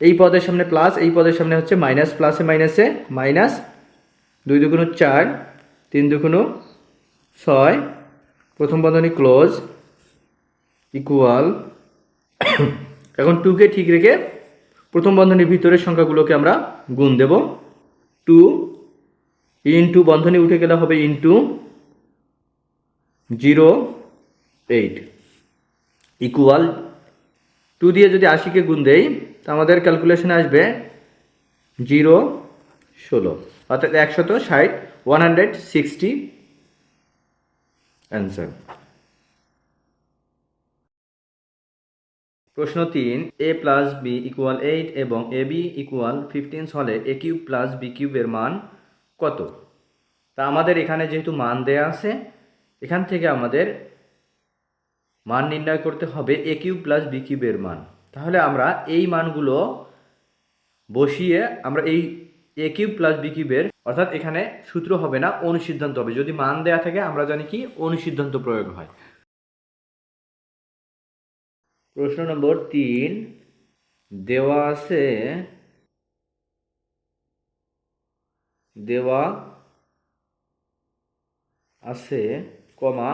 এই পদের সামনে প্লাস, এই পদের সামনে হচ্ছে মাইনাস, প্লাসে মাইনাসে মাইনাস, 2 দুগুণ 4, 3 দুগুণ 6 প্রথম বন্ধনী ক্লোজ ইকুয়াল, এখন 2কে ঠিক রেখে প্রথম বন্ধনীর ভিতরের সংখ্যাগুলোকে আমরা গুণ দেব, 2 ইন্টু বন্ধনী উঠে গেলে হবে ইন্টু 0 8 ইকুয়াল, 2 দিয়ে যদি 80কে গুণ দেই তা আমাদের ক্যালকুলেশনে আসবে 0 16, অর্থাৎ 160, 160 অ্যান্সার। প্রশ্ন 3, a প্লাস বি ইকুয়াল 8 এবং এ বি ইকুয়াল 15 হলে a কিউব প্লাস বি কিউবের মান কত। তা আমাদের এখানে যেহেতু মান দেয়া আছে, এখান থেকে আমাদের মান নির্ণয় করতে হবে এ কিউব প্লাস বি কিউবের মান। তাহলে আমরা এই মানগুলো বসিয়ে আমরা এই এ কিউব প্লাস বি কিউবের, অর্থাৎ এখানে সূত্র হবে না, অনুসিদ্ধান্ত হবে। যদি মান দেয়া থাকে আমরা জানি কি অনুসিদ্ধান্ত প্রয়োগ হয়। প্রশ্ন নম্বর 3 দেওয়া আছে, দেওয়া আছে কমা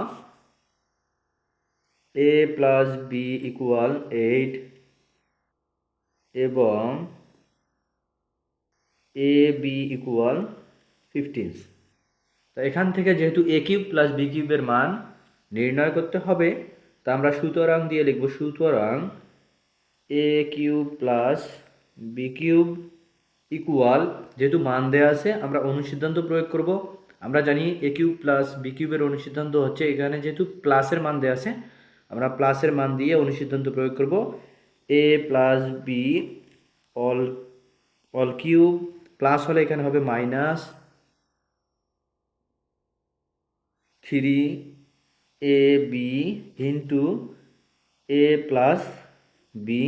এ প্লাস বি ইকুয়াল 8 এবং এ বি ইকুয়াল 15। তো এখান থেকে যেহেতু এ কিউব প্লাস বি কিউবের মান নির্ণয় করতে হবে, তা আমরা সুতরাং দিয়ে লিখব সুতরাং a cube plus b cube equal, যেহেতু মান দেওয়া আছে আমরা অনুসিদ্ধান্ত প্রয়োগ করব। আমরা জানি এ কিউব প্লাস বি কিউবের অনুসিদ্ধান্ত হচ্ছে, এখানে যেহেতু প্লাসের মান দেওয়া আছে আমরা প্লাসের মান দিয়ে অনুসিদ্ধান্ত প্রয়োগ করব। A plus b all all cube, plus হলে এখানে হবে minus 3 a b into a plus b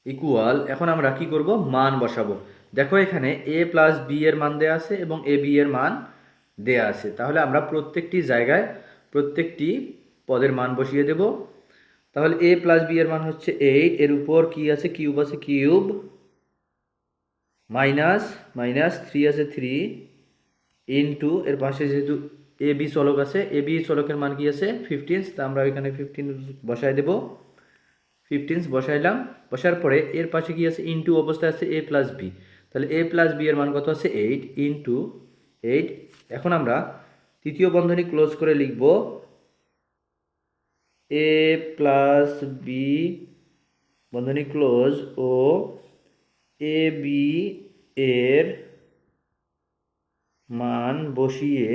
equal, এখন আমরা কি করব মান বসাবো। দেখো এখানে এ প্লাস বি এর মান দেয়া আছে এবং এ বি এর মান দেয়া আছে, তাহলে আমরা প্রত্যেকটি জায়গায় প্রত্যেকটি পদের মান বসিয়ে দেব। তাহলে এ প্লাস বি এর মান হচ্ছে 8, এর উপর কি আছে কিউব আছে কিউব, মাইনাস মাইনাস 3 আছে 3 ইন্টু এর পাশে যেহেতু এ বি চলক আছে, এ বি চলকের মান কি আছে 15, তা আমরা এখানে 15 বসাই দেব। 15 বসাইলাম, বসার পরে এর পাশে কি আছে ইনটু অবস্থায় আছে এ প্লাস বি, তাহলে এ প্লাস বি এর মান কত আছে 8 ইনটু 8। এখন আমরা তৃতীয় বন্ধনী ক্লোজ করে লিখব এ প্লাস বি বন্ধনী ক্লোজ ও এ বি এর মান বসিয়ে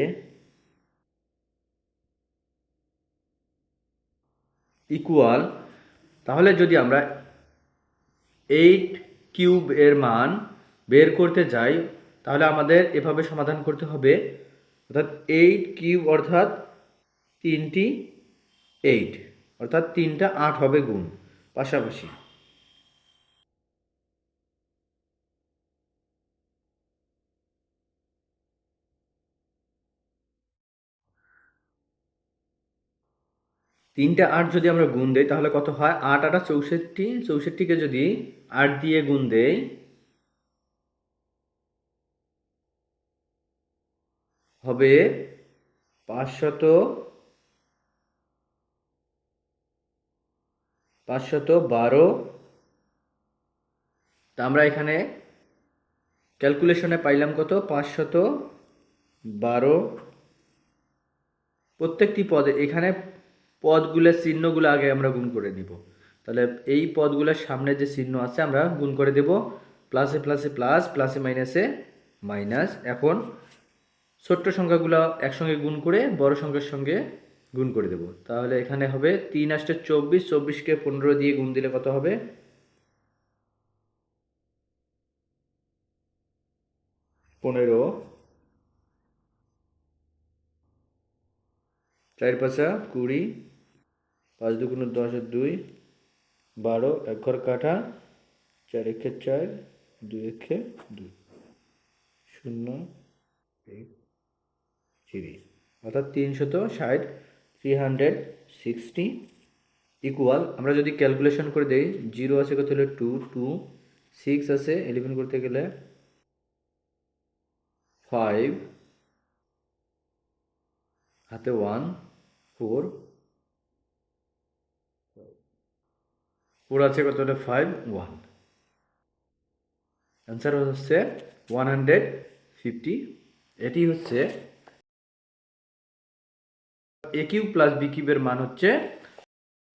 ইকুয়াল, তাহলে যদি আমরা 8 কিউব এর মান বের করতে যাই তাহলে আমাদের এভাবে সমাধান করতে হবে, অর্থাৎ 8 কিউব অর্থাৎ 3টি 8, অর্থাৎ 3টা 8 হবে গুণ পাশাপাশি। তিনটা 8 যদি আমরা গুণ দেই তাহলে কত হয় 8 8 64, 64কে যদি 8 দিয়ে গুণ দেই হবে 512। তা আমরা এখানে ক্যালকুলেশনে পাইলাম কত 512। প্রত্যেকটি পদে এখানে পদগুলোর চিহ্নগুলো আগে আমরা গুণ করে নিব। তাহলে এই পদগুলোর সামনে যে চিহ্ন আছে আমরা গুণ করে দেব, প্লাসে প্লাসে প্লাস, প্লাসে মাইনাসে মাইনাস। এখন ছোট্ট সংখ্যাগুলো একসঙ্গে গুণ করে বড় সংখ্যার সঙ্গে গুণ করে দেব। তাহলে এখানে হবে 3 8 24, 24কে 15 দিয়ে গুণ দিলে কত হবে 15, 4 5 20, 5 2 10 2, 12, এক ঘর কাটা, 4 1 4, 2 1 2, 0 1 3, অর্থাৎ 360, 360 ইকুয়াল। আমরা যদি ক্যালকুলেশন করে দেই, 0 আছে কত হলে 2 2, 6 আছে 11 করতে গেলে 5, হাতে 1, 4, 4 আছে কত হলে 5 1, অ্যান্সার হচ্ছে 150। এটি হচ্ছে এ কিউব প্লাস বি কিউবের মান হচ্ছে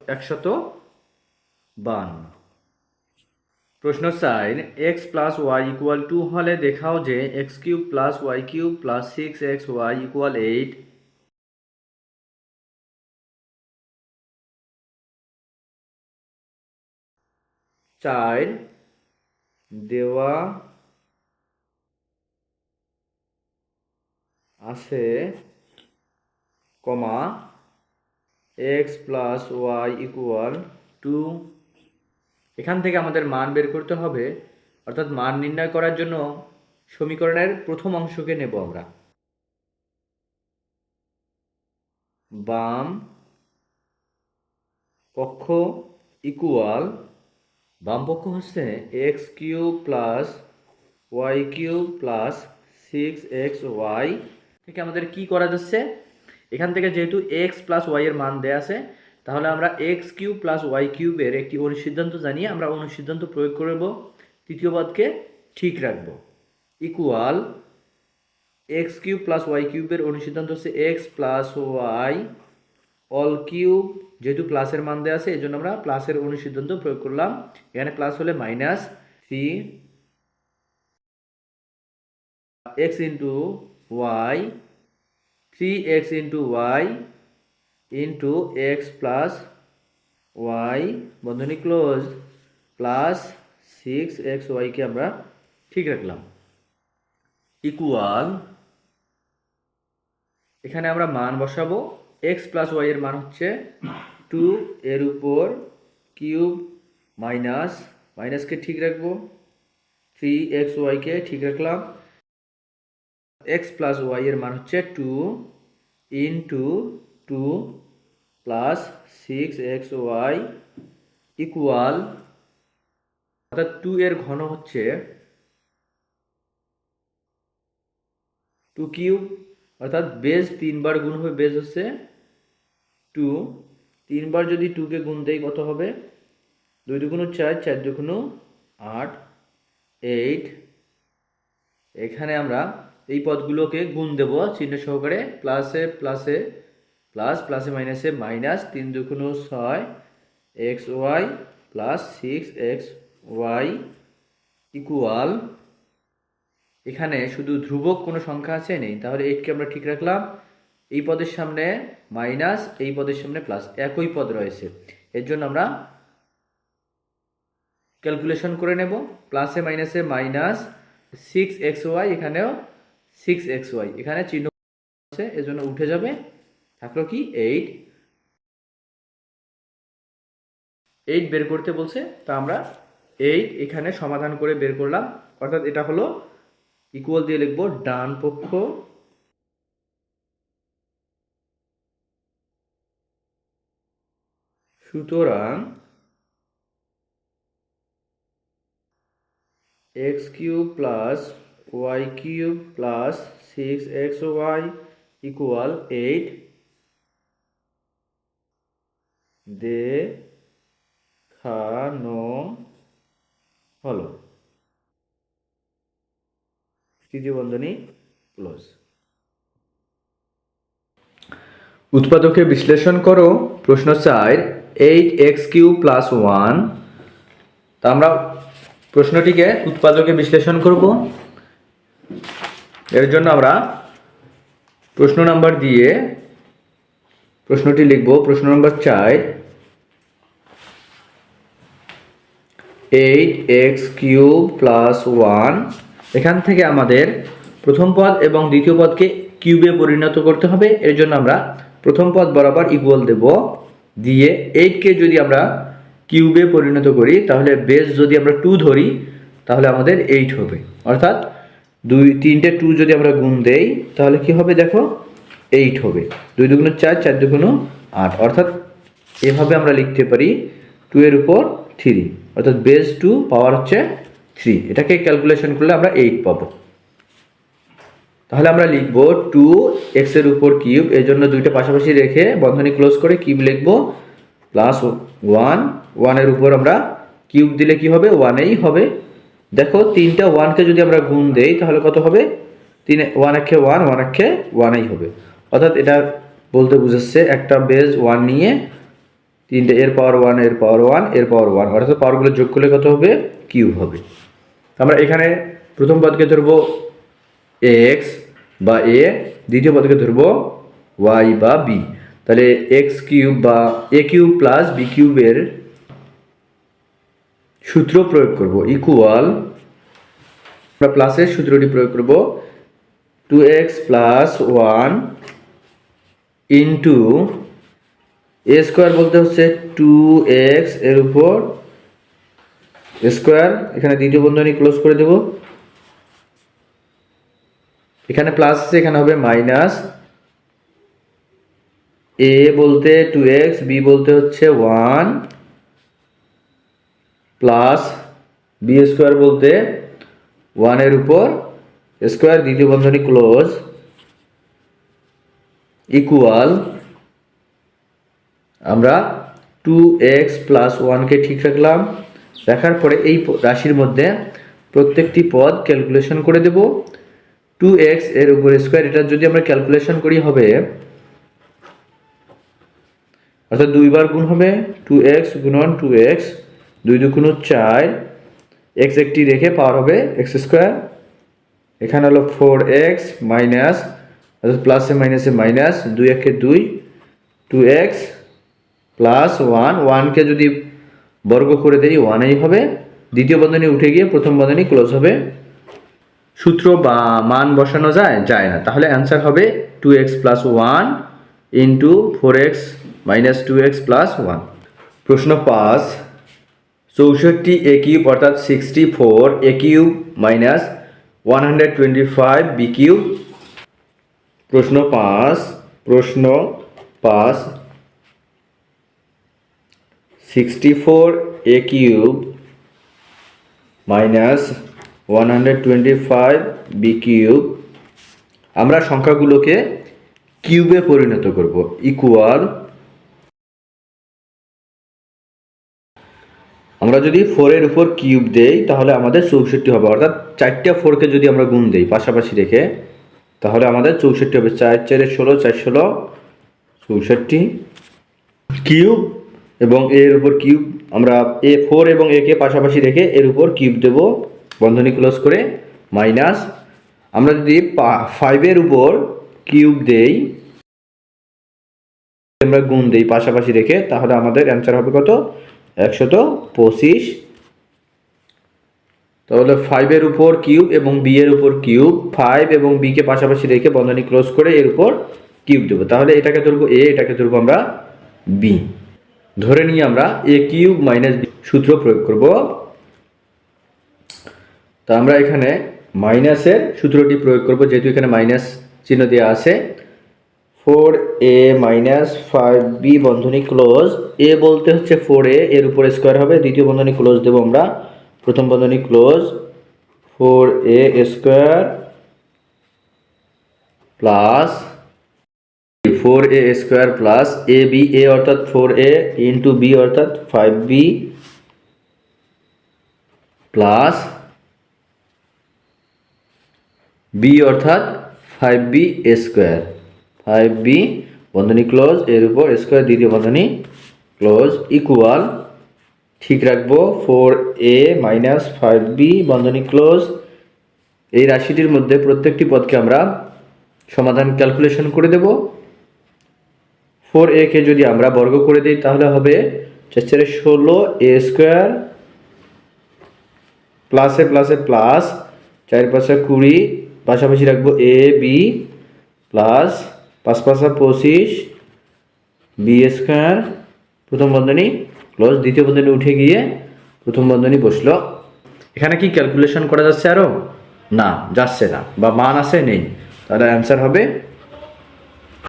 152। প্রশ্ন 4 এক্স প্লাস ওয়াই ইকুয়াল 2 হলে দেখাও যে x cube plus y cube plus 6xy equal 8। 4 দেওয়া আছে comma x plus y equal 2। এখান থেকে আমাদের মান বের করতে হবে, অর্থাৎ মান নির্ণয় করার জন্য সমীকরণের প্রথম অংশকে নেব আমরা। বাম পক্ষ ইকুয়াল, বাম পক্ষ হচ্ছে x cube plus y cube plus 6xy থেকে আমাদের কি করা যাচ্ছে, এখান থেকে যেহেতু এক্স প্লাস ওয়াই এর মান দেয়া আছে, তাহলে আমরা এক্স কিউব প্লাস ওয়াই কিউবের একটি অনুসিদ্ধান্ত জানিয়ে আমরা অনুসিদ্ধান্ত প্রয়োগ করব, তৃতীয় পদকে ঠিক রাখব। Equal x cube plus y কিউবের অনুসিদ্ধান্ত হচ্ছে x plus y all cube, যেহেতু প্লাসের মান দেওয়া আছে এই জন্য আমরা প্লাসের অনুসিদ্ধান্ত প্রয়োগ করলাম। এখানে প্লাস হলে -3 x into y, 3x into y into x plus y বন্ধনী ক্লোজ প্লাস 6xy কে আমরা ঠিক রাখলাম। ইকুয়াল, এখানে আমরা মান বসাবো। এক্স প্লাস ওয়াই এর মান হচ্ছে 2, এর উপর কিউব মাইনাসকে ঠিক রাখবো, 3xy কে ঠিক রাখলাম। এক্স প্লাস ওয়াই এর মান হচ্ছে 2 ইন্টু 2 প্লাস 6xy ইকুয়াল, অর্থাৎ 2 এর ঘন হচ্ছে 2 কিউব, অর্থাৎ বেজ 3 বার গুণ হবে, বেজ হচ্ছে 2, 3 বার যদি 2 কে গুণ দেই কত হবে, 2 দুগুণ 4, 4 দুগুণ 8, 8। এখানে আমরা এই পদগুলোকে গুণ দেব চিহ্ন সহকারে, প্লাসে প্লাসে প্লাস, প্লাসে মাইনাসে মাইনাস, 3 দুগুণ 6 xy প্লাস 6xy ইকুয়াল, এখানে শুধু ধ্রুবক কোনো সংখ্যা আছে নেই, তাহলে 8 কে আমরা ঠিক রাখলাম। এই পদের সামনে মাইনাস, এই পদের সামনে প্লাস, একই পদ রয়েছে, এর জন্য আমরা ক্যালকুলেশন করে নেব। প্লাসে মাইনাসে মাইনাস 6xy, এখানেও 6xy, এখানে চিহ্ন আছে এজন্য উঠে যাবে, থাকলো কি 8। 8 বের করতে বলছে, তা আমরা 8 এখানে সমাধান করে বের করলাম, অর্থাৎ এটা হলো ইকুয়াল দিয়ে লিখবো ডান পক্ষ সুতরাং x cube plus y cube plus 6xy equal 8 দেখানো হলো, তৃতীয় বন্ধনী ক্লোজ। উৎপাদকে বিশ্লেষণ করো। প্রশ্ন 4, 8x³ প্লাস 1। তা আমরা প্রশ্নটিকে উৎপাদকে বিশ্লেষণ করব। এর জন্য আমরা প্রশ্ন নাম্বার দিয়ে প্রশ্নটি লিখব। প্রশ্ন নাম্বার 4, 8x³ প্লাস 1। এখান থেকে আমাদের প্রথম পদ এবং দ্বিতীয় পদকে কিউবে পরিণত করতে হবে। এর জন্য আমরা প্রথম পদ বরাবর ইকুয়াল দেব, দিয়ে 8কে যদি আমরা কিউবে পরিণত করি তাহলে বেস যদি আমরা 2 ধরি তাহলে আমাদের 8 হবে, অর্থাৎ 3টে 2 যদি আমরা গুণ দেই তাহলে কি হবে দেখো 8 হবে। 2 দুগুণ 4, 4 দুগুণ 8, অর্থাৎ এভাবে আমরা লিখতে পারি 2 এর উপর 3, অর্থাৎ বেস 2 পাওয়ার হচ্ছে 3। এটাকে ক্যালকুলেশন করলে আমরা 8 পাবো। তাহলে আমরা লিখব 2x এর উপর কিউব, এর জন্য দুইটা পাশাপাশি রেখে বন্ধনী ক্লোজ করে কিউব লিখব, প্লাস 1 এর উপর আমরা কিউব দিলে কি হবে 1ই হবে। দেখো 3টা 1কে যদি আমরা গুণ দেই তাহলে কত হবে, 3 1 একে 1, 1 একে 1ই হবে, অর্থাৎ এটা বলতে বুঝাচ্ছে একটা বেস 1 নিয়ে 3টে এর পাওয়ার 1 এর পাওয়ার 1 এর পাওয়ার 1, অর্থাৎ পাওয়ারগুলো যোগ করলে কত হবে কিউব হবে। আমরা এখানে প্রথম পদকে ধরবো x বা a, দ্বিতীয় পদকে ধরবো y বা b। তাহলে x³ বা a³ প্লাস b³ এর সূত্র প্রয়োগ করব, ইকুয়াল, আমরা প্লাসের সূত্রটি প্রয়োগ করব, 2x প্লাস 1 ইন্টু এ স্কোয়ার বলতে হচ্ছে 2x এর উপর স্কোয়ার, এখানে দ্বিতীয় বন্ধনী ক্লোজ করে দেব, এখানে প্লাস আছে, এখানে হবে মাইনাস, a বলতে 2x, b বলতে হচ্ছে 1 প্লাস বি স্কোয়ার বলতে 1 এর উপর স্কোয়ার, দ্বিতীয় বন্ধনী ক্লোজ, ইকুয়াল, আমরা 2x প্লাস 1কে ঠিক রাখলাম। রাখার পরে এই রাশির মধ্যে প্রত্যেকটি পদ ক্যালকুলেশন করে দেব। 2x এর উপর স্কোয়ার, এটা যদি আমরা ক্যালকুলেশন করি হবে, অর্থাৎ দুইবার গুণ হবে, 2x গুণন 2x, 2 দুগুণ 4, x একটি রেখে পাওয়ার হবে x স্কোয়ার, এখানে হলো 4x মাইনাস, অর্থাৎ প্লাসে মাইনাসে মাইনাস, 2 একে 2, 2x প্লাস 1কে যদি বর্গ করে দেই 1ই হবে, দ্বিতীয় বন্ধনী উঠে গিয়ে প্রথম বন্ধনী ক্লোজ হবে। সূত্র বা মান বসানো যায় না, তাহলে অ্যান্সার হবে 2x plus 1 into 4x minus 2x plus 1। প্রশ্ন 5, 64 a কিউব অর্থাৎ 64 a cube minus 125 b cube. প্রশ্ন 5 64 a cube minus 125 b cube, আমরা সংখ্যাগুলোকে কিউবে পরিণত করব, ইকুয়াল, আমরা যদি 4 এর উপর কিউব দেই তাহলে আমাদের 64 হবে, অর্থাৎ 4টা 4কে যদি আমরা গুণ দেই পাশাপাশি রেখে তাহলে আমাদের 64 হবে। 4 4 16, 4 16 64 কিউব, এবং এর উপর কিউব, আমরা এ 4 এবং এ কে পাশাপাশি রেখে এর উপর কিউব দেব, বন্ধনী ক্লোজ করে, মাইনাস, আমরা যদি 5 এর উপর কিউব দেই, আমরা গুণ দেই পাশাপাশি রেখে, তাহলে আমাদের অ্যান্সার হবে কত? 125। তাহলে 5 এর উপর কিউব এবং বি এর উপর কিউব, 5 এবং বি কে পাশাপাশি রেখে বন্ধনী ক্লোজ করে এর উপর কিউব দেব, তাহলে এটাকে ধরবো এ, এটাকে ধরবো আমরা বি, ধরে নিয়ে আমরা এ কিউব মাইনাস বি সূত্র প্রয়োগ করব। তা আমরা এখানে মাইনাসের সূত্রটি প্রয়োগ করব, যেহেতু এখানে মাইনাস চিহ্ন দেওয়া আছে। 4a মাইনাস 5b বন্ধনী ক্লোজ, এ বলতে হচ্ছে 4a, এর উপর স্কোয়ার হবে, দ্বিতীয় বন্ধনী ক্লোজ দেব আমরা, প্রথম বন্ধনী close, 4a square plus 4a square plus a b, a অর্থাৎ 4a ইন্টু বি অর্থাৎ 5b প্লাস বি অর্থাৎ 5b স্কোয়ার, 5b বন্ধনী ক্লোজ, এর উপর স্কোয়ার, দ্বিতীয় বন্ধনী ক্লোজ, ইকুয়াল, ঠিক রাখবো, 4a মাইনাস 5b বন্ধনী ক্লোজ। এই রাশিটির মধ্যে প্রত্যেকটি পদকে আমরা সমাধান ক্যালকুলেশন করে দেব। 4a কে যদি আমরা বর্গ করে দিই তাহলে হবে 4 4 16 a স্কোয়ার, প্লাসে প্লাসে প্লাস, 4 5 20, পাশাপাশি রাখবো এ বি প্লাস 5 5 25 বি স্কোয়ার, প্রথম বন্ধনী ক্লোজ, দ্বিতীয় বন্ধনী উঠে গিয়ে প্রথম বন্ধনী বসলো। এখানে কি ক্যালকুলেশন করা যাচ্ছে আরও? না, যাচ্ছে না, বা মান আছে নেই, তাহলে অ্যান্সার হবে